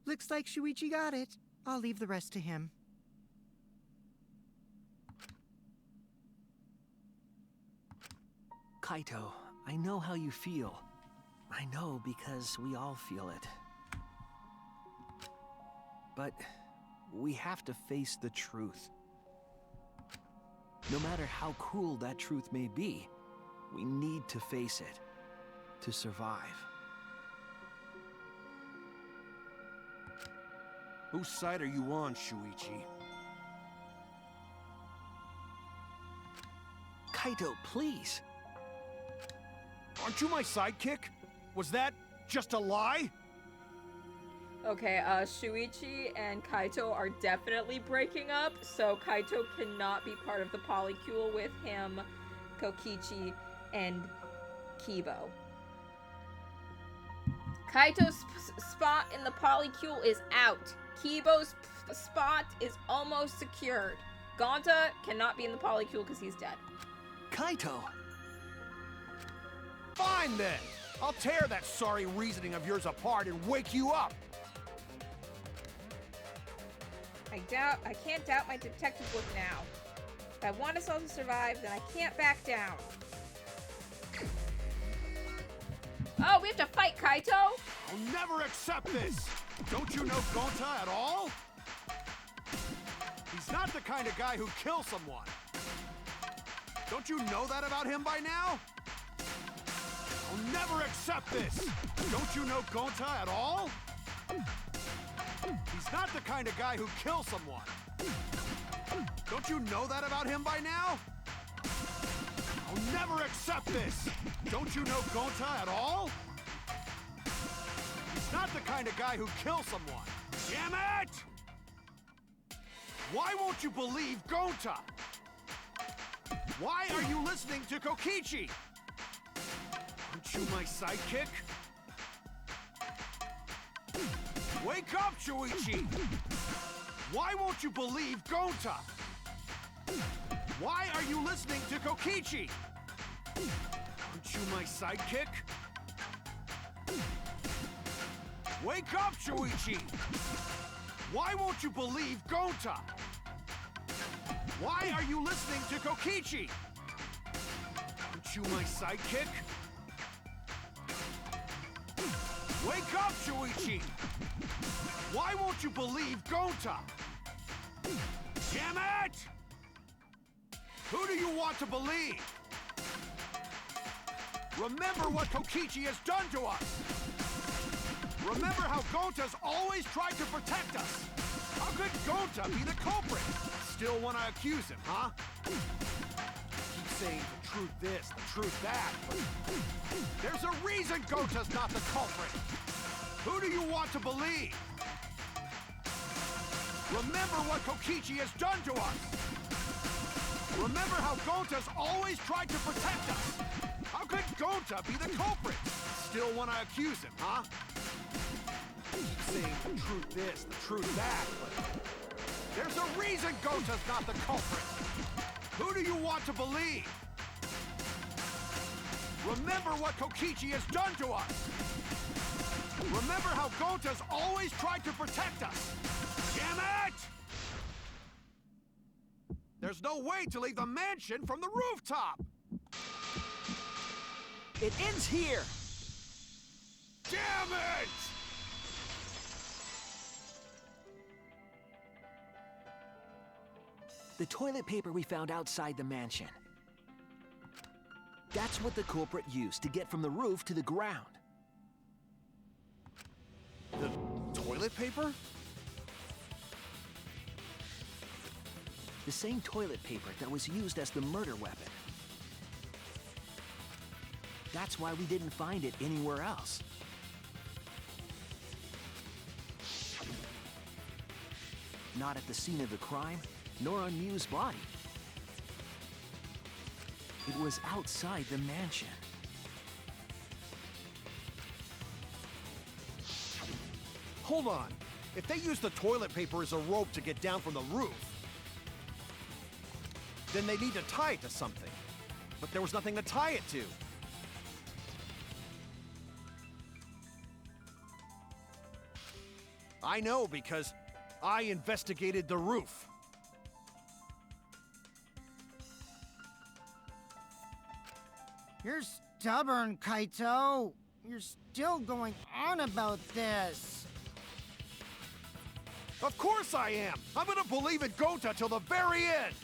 Looks like Shuichi got it. I'll leave the rest to him. Kaito, I know how you feel. I know because we all feel it. But we have to face the truth. No matter how cruel that truth may be, we need to face it to survive. Whose side are you on, Shuichi? Kaito, please! Aren't you my sidekick? Was that just a lie? okay, Shuichi and Kaito are definitely breaking up, so Kaito cannot be part of the polycule with him Kokichi and Kibo. Kaito's spot in the polycule is out. Kibo's spot is almost secured. Gonta cannot be in the polycule because he's dead. Kaito! Fine then! I'll tear that sorry reasoning of yours apart and wake you up! I can't doubt my detective work now. If I want us all to survive, then I can't back down. Oh, we have to fight Kaito? I'll never accept this! Don't you know Gonta at all? He's not the kind of guy who kills someone. Don't you know that about him by now? I'll never accept this! Don't you know Gonta at all? He's not the kind of guy who kills someone. Don't you know that about him by now? I'll never accept this! Don't you know Gonta at all? He's not the kind of guy who kills someone. Damn it! Why won't you believe Gonta? Why are you listening to Kokichi? Aren't you my sidekick? Wake up, Shuichi! Why won't you believe Gonta? Why are you listening to Kokichi? Aren't you my sidekick? Wake up, Shuichi! Why won't you believe Gonta? Why are you listening to Kokichi? Aren't you my sidekick? Wake up, Shuichi! Why won't you believe Gonta? Damn it! Who do you want to believe? Remember what Kokichi has done to us! Remember how Gonta's always tried to protect us! How could Gonta be the culprit? Still want to accuse him, huh? Keep saying the truth this, the truth that, but there's a reason Gonta's not the culprit! Who do you want to believe? Remember what Kokichi has done to us! Remember how Gonta's always tried to protect us! How could Gonta be the culprit? Still want to accuse him, huh? Keep saying the truth this, the truth that, but there's a reason Gonta's not the culprit! Who do you want to believe? Remember what Kokichi has done to us! Remember how Gonta's always tried to protect us! Damn it! There's no way to leave the mansion from the rooftop! It ends here! Damn it! The toilet paper we found outside the mansion. That's what the culprit used to get from the roof to the ground. The toilet paper? The same toilet paper that was used as the murder weapon. That's why we didn't find it anywhere else. Not at the scene of the crime, nor on Miu's body. It was outside the mansion. Hold on. If they used the toilet paper as a rope to get down from the roof, then they need to tie it to something. But there was nothing to tie it to. I know because I investigated the roof. You're stubborn, Kaito. You're still going on about this. Of course I am! I'm gonna believe in Gonta till the very end!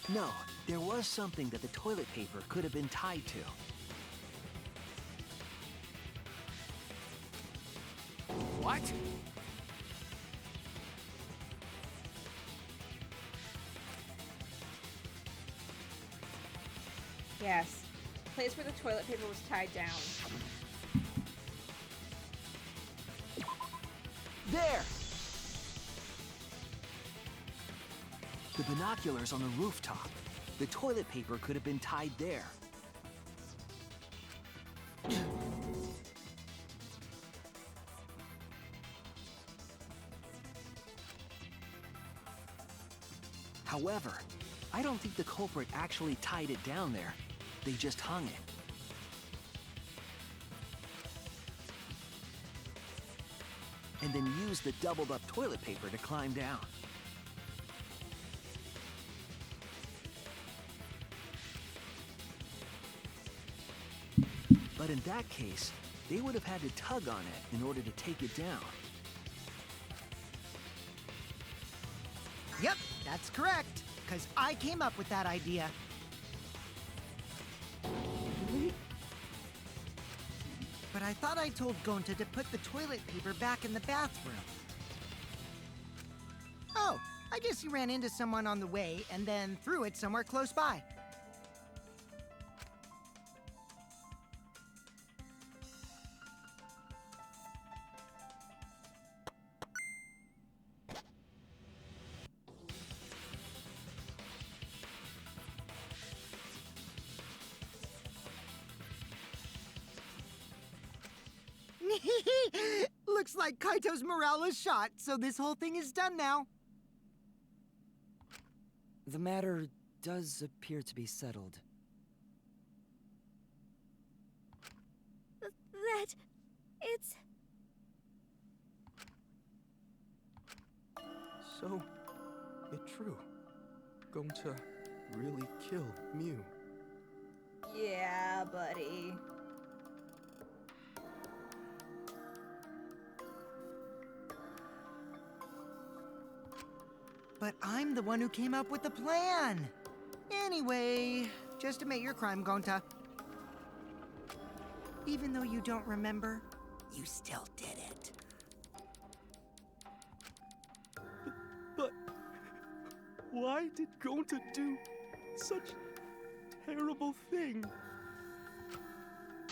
No, there was something that the toilet paper could have been tied to. What? Yes. The place where the toilet paper was tied down. There! The binoculars on the rooftop. The toilet paper could have been tied there. However, I don't think the culprit actually tied it down there. They just hung it. And then used the doubled up toilet paper to climb down. But in that case, they would have had to tug on it in order to take it down. Yep, that's correct. Because I came up with that idea. But I thought I told Gonta to put the toilet paper back in the bathroom. Oh, I guess he ran into someone on the way and then threw it somewhere close by. Looks like Kaito's morale is shot, so this whole thing is done now. The matter does appear to be settled. That... it's... So, it's true. Gonta really killed Mew. Yeah, buddy. But I'm the one who came up with the plan. Anyway, just admit your crime, Gonta. Even though you don't remember, you still did it. But why did Gonta do such a terrible thing?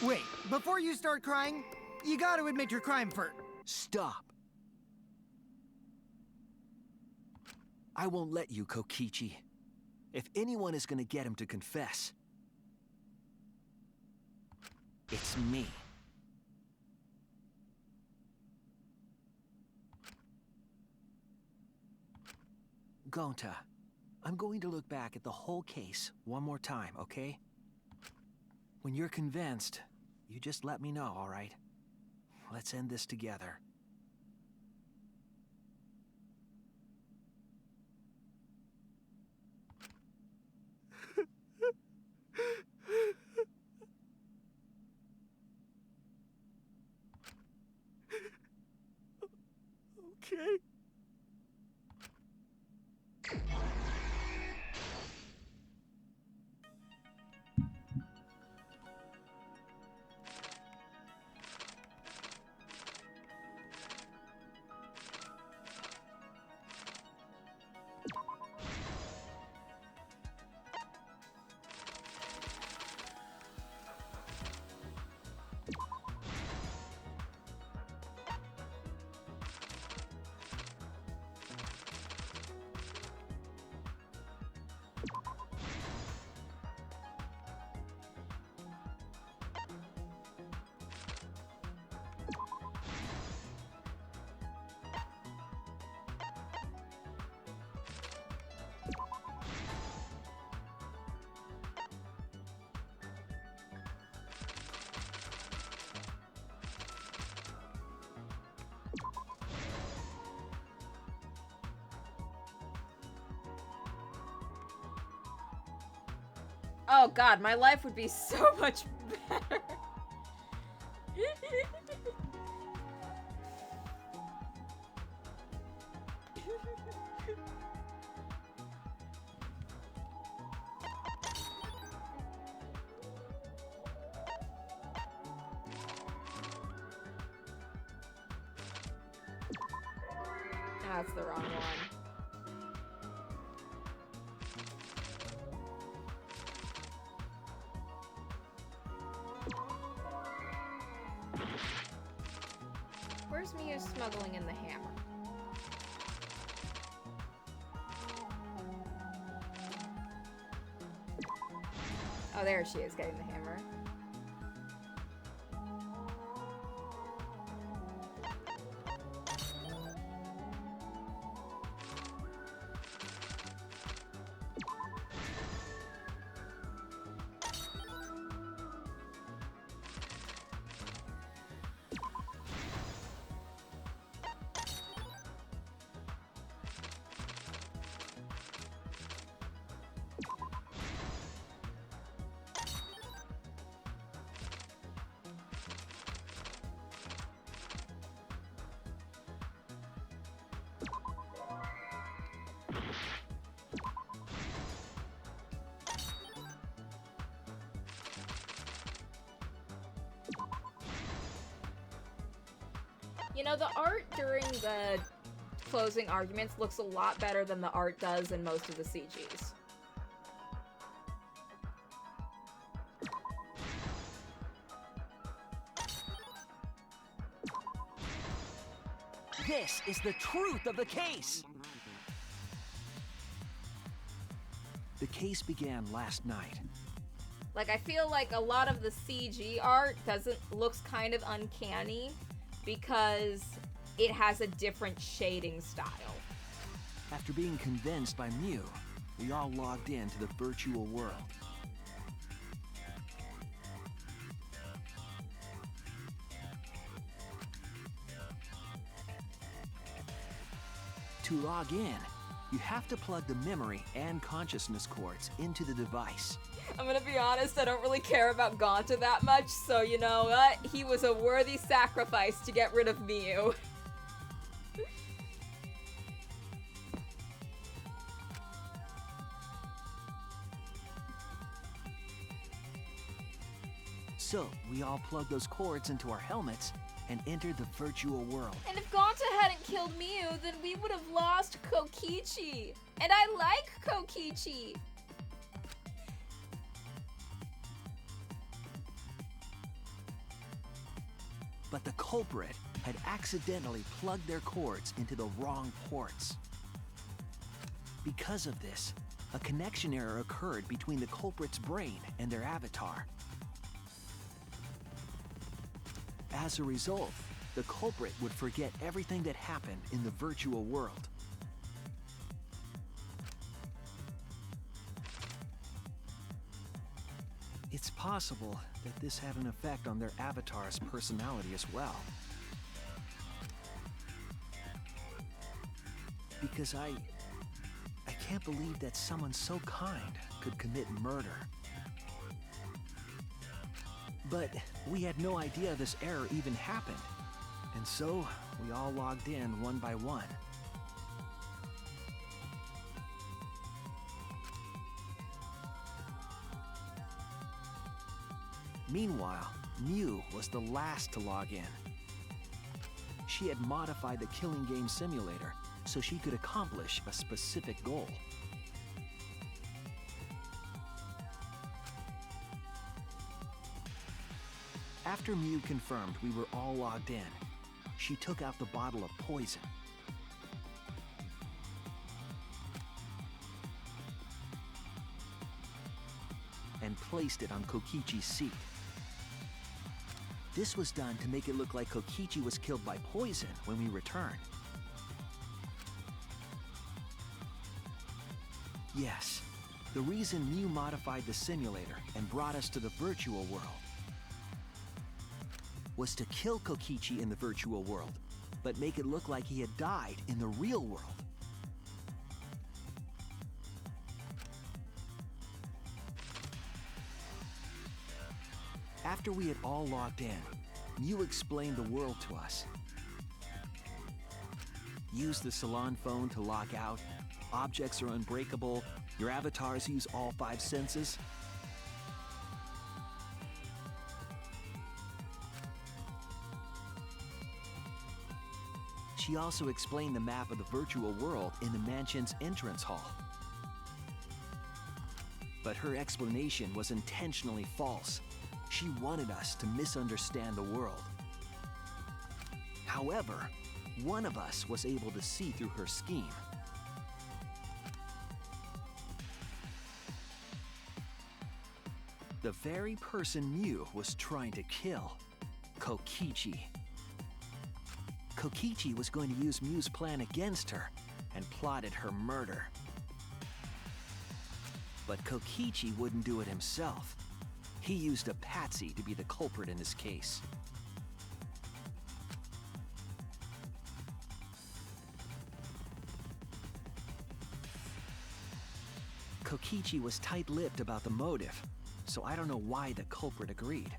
Wait, before you start crying, you gotta admit your crime first. Stop. I won't let you, Kokichi. If anyone is gonna get him to confess, it's me. Gonta, I'm going to look back at the whole case one more time, okay? When you're convinced, you just let me know, all right? Let's end this together. Okay. Oh god, my life would be so much better. That's the wrong one. Where's Mia smuggling in the hammer? Oh, there she is, getting the hammer. You know, the art during the closing arguments looks a lot better than the art does in most of the CGs. This is the truth of the case! The case began last night. Like, I feel like a lot of the CG art looks kind of uncanny because it has a different shading style. After being convinced by Mew, we all logged into the virtual world. To log in, you have to plug the memory and consciousness cords into the device. I'm gonna be honest, I don't really care about Gonta that much, so you know what? He was a worthy sacrifice to get rid of Mew. So, we all plugged those cords into our helmets and entered the virtual world. And if Gonta hadn't killed Mew, then we would have lost Kokichi. And I like Kokichi. But the culprit had accidentally plugged their cords into the wrong ports. Because of this, a connection error occurred between the culprit's brain and their avatar. As a result, the culprit would forget everything that happened in the virtual world. It's possible that this had an effect on their avatar's personality as well. Because I can't believe that someone so kind could commit murder. But we had no idea this error even happened. And so, we all logged in one by one. Meanwhile, Mew was the last to log in. She had modified the killing game simulator so she could accomplish a specific goal. After Mew confirmed we were all logged in, she took out the bottle of poison. And placed it on Kokichi's seat. This was done to make it look like Kokichi was killed by poison when we returned. Yes, the reason Mew modified the simulator and brought us to the virtual world was to kill Kokichi in the virtual world, but make it look like he had died in the real world. After we had all logged in, Mew explained the world to us. Use the salon phone to log out. Objects are unbreakable. Your avatars use all 5 senses. She also explained the map of the virtual world in the mansion's entrance hall. But her explanation was intentionally false. She wanted us to misunderstand the world. However, one of us was able to see through her scheme. The very person Mew was trying to kill, Kokichi. Kokichi was going to use Mew's plan against her and plotted her murder. But Kokichi wouldn't do it himself. He used a patsy to be the culprit in this case. Kokichi was tight-lipped about the motive, so I don't know why the culprit agreed.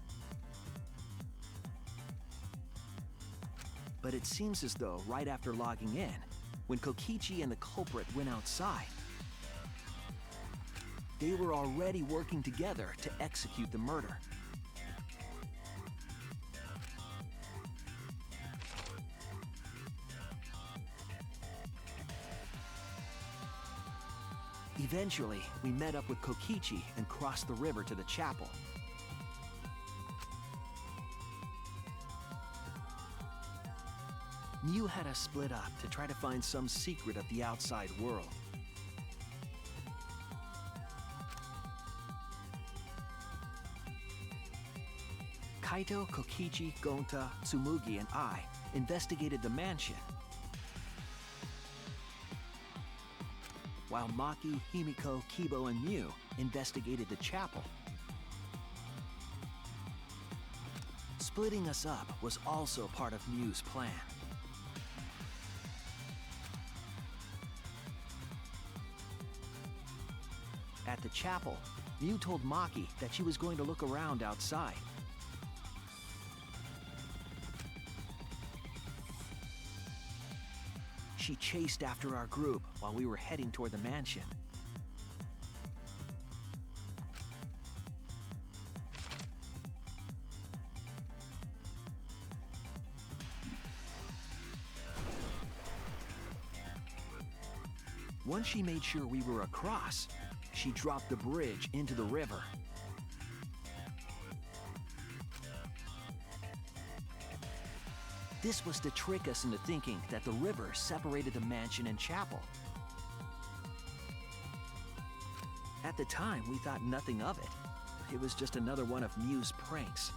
But it seems as though right after logging in, when Kokichi and the culprit went outside, they were already working together to execute the murder. Eventually, we met up with Kokichi and crossed the river to the chapel. Mew had us split up to try to find some secret of the outside world. Kaito, Kokichi, Gonta, Tsumugi, and I investigated the mansion, while Maki, Himiko, Kibo, and Mew investigated the chapel. Splitting us up was also part of Mew's plan. At the chapel, Mew told Maki that she was going to look around outside. She chased after our group while we were heading toward the mansion. Once she made sure we were across, she dropped the bridge into the river. This was to trick us into thinking that the river separated the mansion and chapel. At the time, we thought nothing of it. It was just another one of Mew's pranks.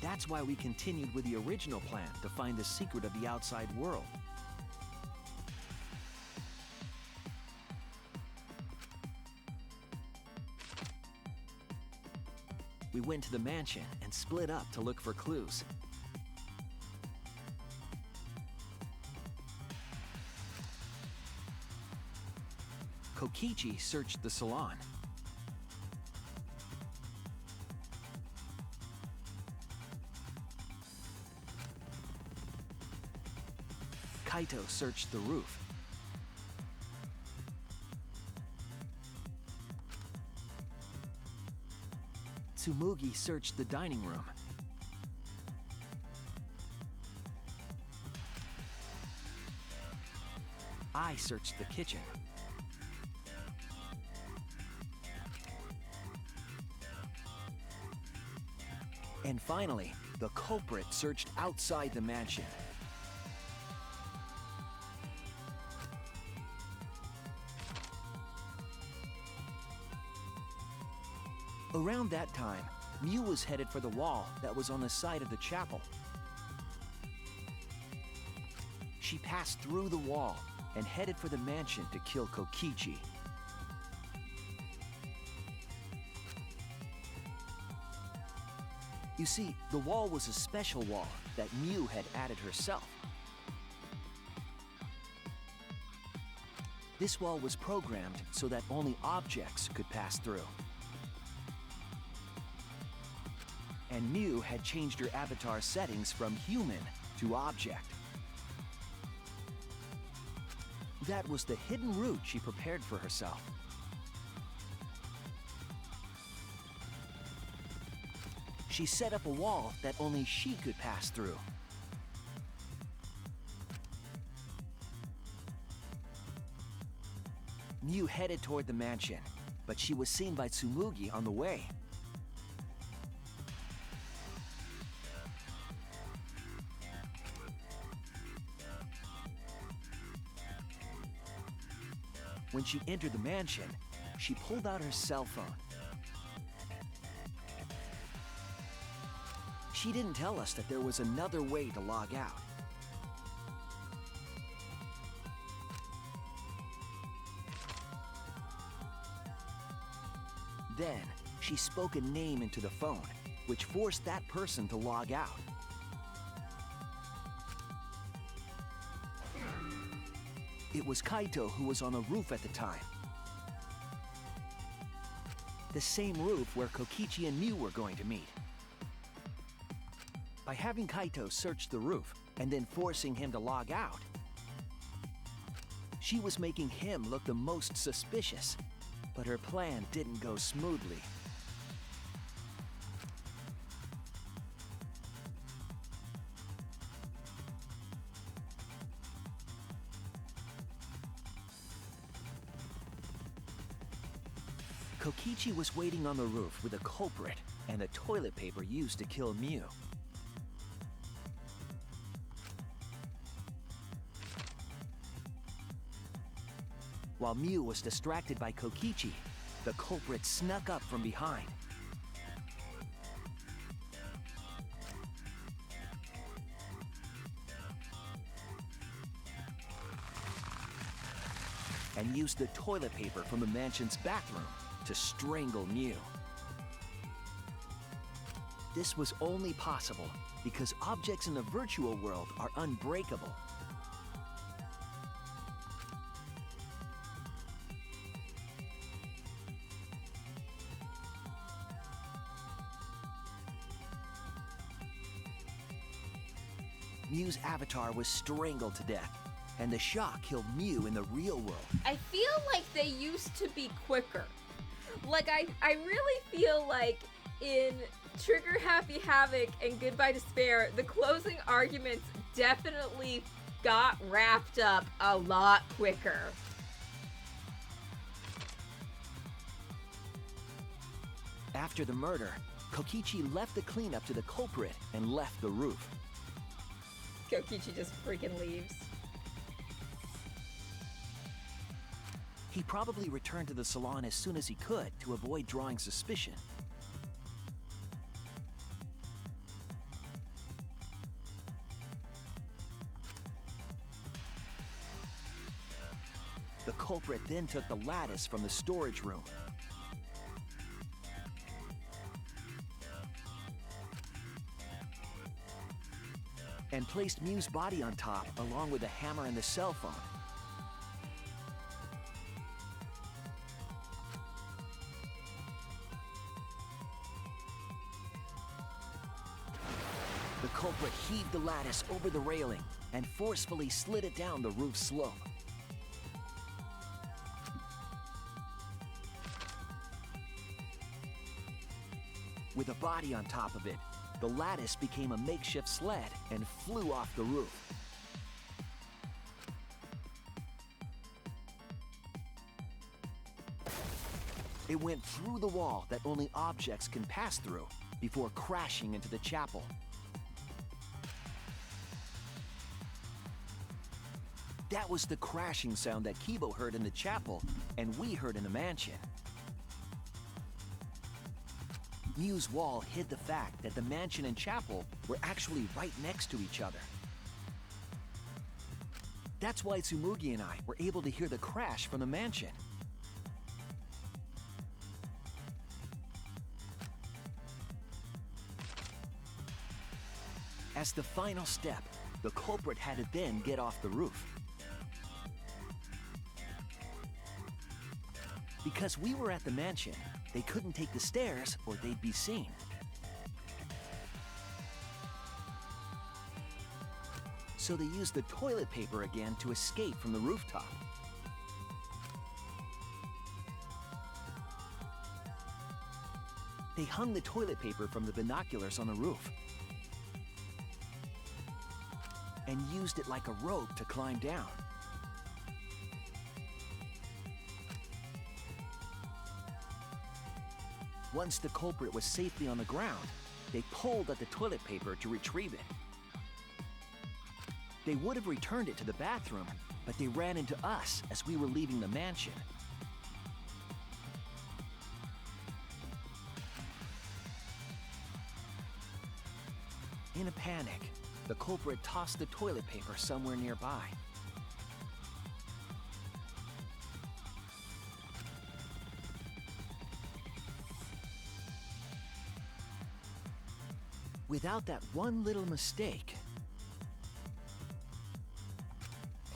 That's why we continued with the original plan to find the secret of the outside world. We went to the mansion and split up to look for clues. Kokichi searched the salon. Kaito searched the roof. Tsumugi searched the dining room. I searched the kitchen. And finally, the culprit searched outside the mansion. Around that time, Mew was headed for the wall that was on the side of the chapel. She passed through the wall and headed for the mansion to kill Kokichi. You see, the wall was a special wall that Mew had added herself. This wall was programmed so that only objects could pass through. And Mew had changed her avatar settings from human to object. That was the hidden route she prepared for herself. She set up a wall that only she could pass through. Mew headed toward the mansion, but she was seen by Tsumugi on the way. When she entered the mansion, she pulled out her cell phone. She didn't tell us that there was another way to log out. Then, she spoke a name into the phone, which forced that person to log out. It was Kaito who was on the roof at the time. The same roof where Kokichi and Mew were going to meet. By having Kaito search the roof and then forcing him to log out, she was making him look the most suspicious, but her plan didn't go smoothly. Kokichi was waiting on the roof with a culprit and the toilet paper used to kill Mew. While Mew was distracted by Kokichi, the culprit snuck up from behind. And used the toilet paper from the mansion's bathroom to strangle Mew. This was only possible because objects in the virtual world are unbreakable. Mew's avatar was strangled to death, and the shock killed Mew in the real world. I feel like they used to be quicker. Like, I really feel like in Trigger Happy Havoc and Goodbye Despair, the closing arguments definitely got wrapped up a lot quicker. After the murder, Kokichi left the cleanup to the culprit and left the roof. Kokichi just freaking leaves. He probably returned to the salon as soon as he could to avoid drawing suspicion. The culprit then took the lattice from the storage room. And placed Mew's body on top along with the hammer and the cell phone. The culprit heaved the lattice over the railing and forcefully slid it down the roof slope. With a body on top of it, the lattice became a makeshift sled and flew off the roof. It went through the wall that only objects can pass through before crashing into the chapel. That was the crashing sound that Kibo heard in the chapel and we heard in the mansion. Mew's wall hid the fact that the mansion and chapel were actually right next to each other. That's why Tsumugi and I were able to hear the crash from the mansion. As the final step, the culprit had to then get off the roof. Because we were at the mansion, they couldn't take the stairs or they'd be seen. So they used the toilet paper again to escape from the rooftop. They hung the toilet paper from the binoculars on the roof and used it like a rope to climb down. Once the culprit was safely on the ground, they pulled at the toilet paper to retrieve it. They would have returned it to the bathroom, but they ran into us as we were leaving the mansion. In a panic, the culprit tossed the toilet paper somewhere nearby. Without that one little mistake,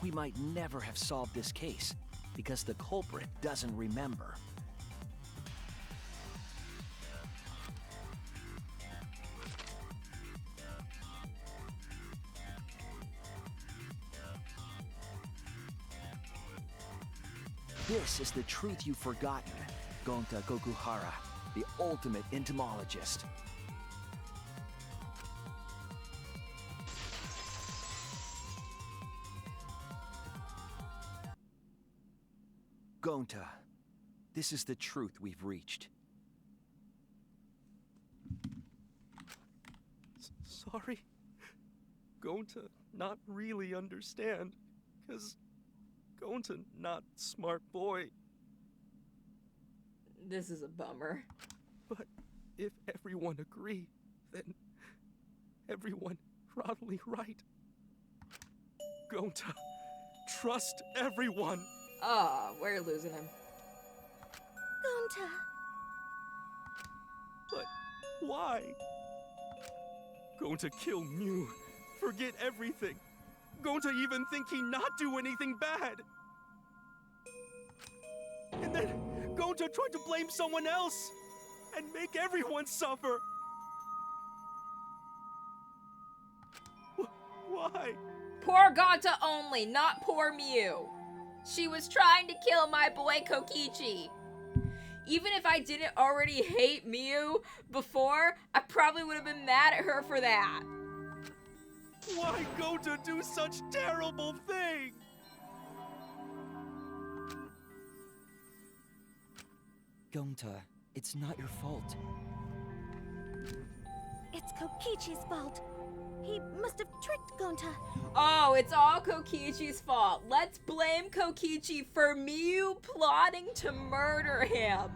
we might never have solved this case, because the culprit doesn't remember. This is the truth you've forgotten, Gonta Gokuhara, the ultimate entomologist. Gonta, this is the truth we've reached. Sorry. Gonta not really understand, 'cause Gonta not smart boy. This is a bummer. But if everyone agree, then everyone probably right. Gonta, trust everyone. Oh, we're losing him. Gonta. But why? Gonta kill Mew, forget everything. Gonta even think he not do anything bad. And then Gonta tried to blame someone else and make everyone suffer. Why? Poor Gonta only, not poor Mew. She was trying to kill my boy Kokichi. Even if I didn't already hate Mew before, I probably would have been mad at her for that. Why Gonta do such terrible thing? Gonta, it's not your fault. It's Kokichi's fault. He must have tricked Gonta. Oh, it's all Kokichi's fault. Let's blame Kokichi for Mew plotting to murder him.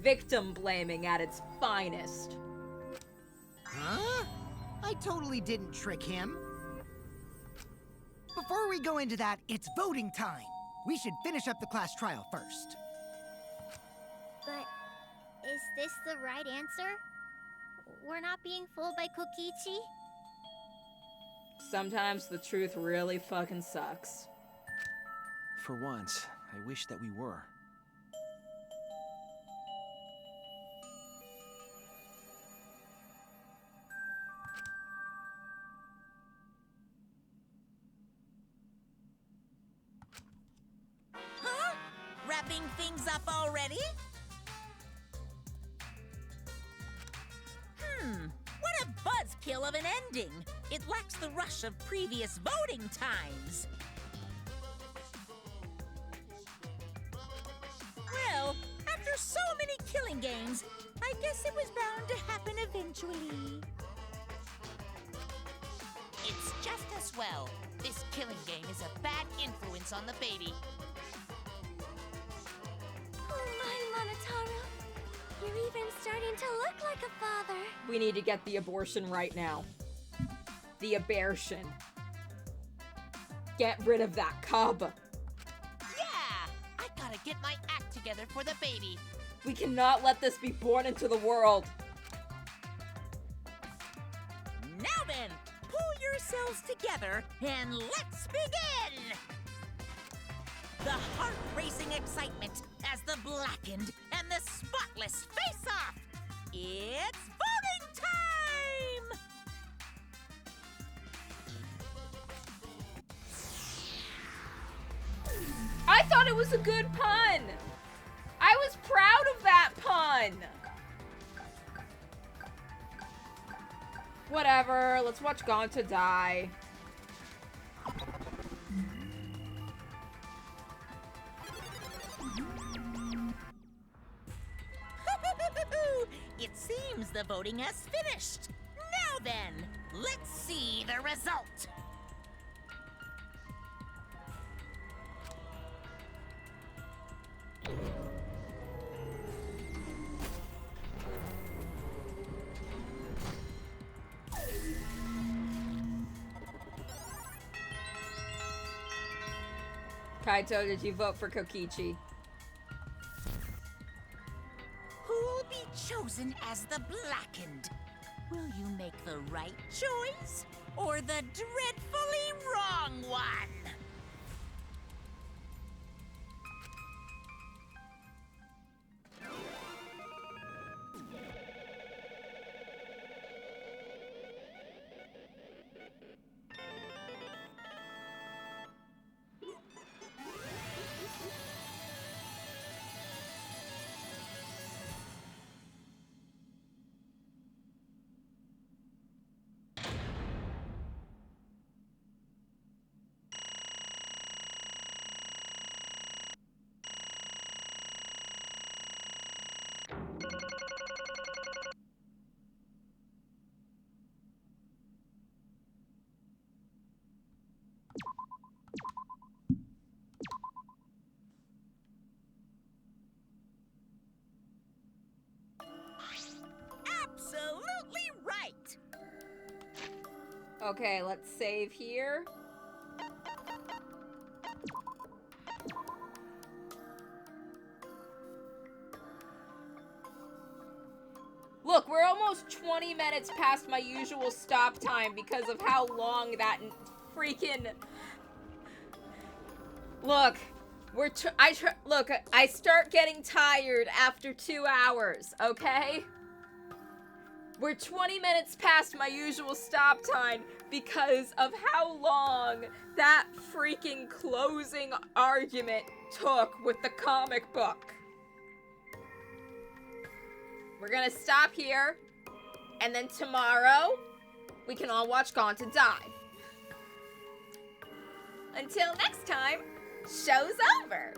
Victim blaming at its finest. Huh? I totally didn't trick him. Before we go into that, it's voting time. We should finish up the class trial first. But is this the right answer? We're not being fooled by Kokichi? Sometimes the truth really fucking sucks. For once, I wish that we were. Huh? Wrapping things up already? What a buzzkill of an ending! It lacks the rush of previous voting times. Well, after so many killing games, I guess it was bound to happen eventually. It's just as well. This killing game is a bad influence on the baby. Oh my, Monotaro. You're even starting to look like a father. We need to get the abortion right now. The abortion. Get rid of that cub. Yeah! I gotta get my act together for the baby. We cannot let this be born into the world. Now then, pull yourselves together and let's begin! The heart-racing excitement as the blackened and the spotless face off. It's voting time! I thought it was a good pun. I was proud of that pun. Whatever, let's watch Gonta die. It seems the voting has finished. Now then, let's see the result. Kaito, did you vote for Kokichi? Who'll be chosen as the Blackened? Will you make the right choice or the dreadfully wrong one? Absolutely right! Okay, let's save here. Look, we're almost 20 minutes past my usual stop time because of how long that freaking... Look, look, I start getting tired after 2 hours, okay? We're 20 minutes past my usual stop time because of how long that freaking closing argument took with the comic book. We're gonna stop here, and then tomorrow, we can all watch Gonta die. Until next time, show's over!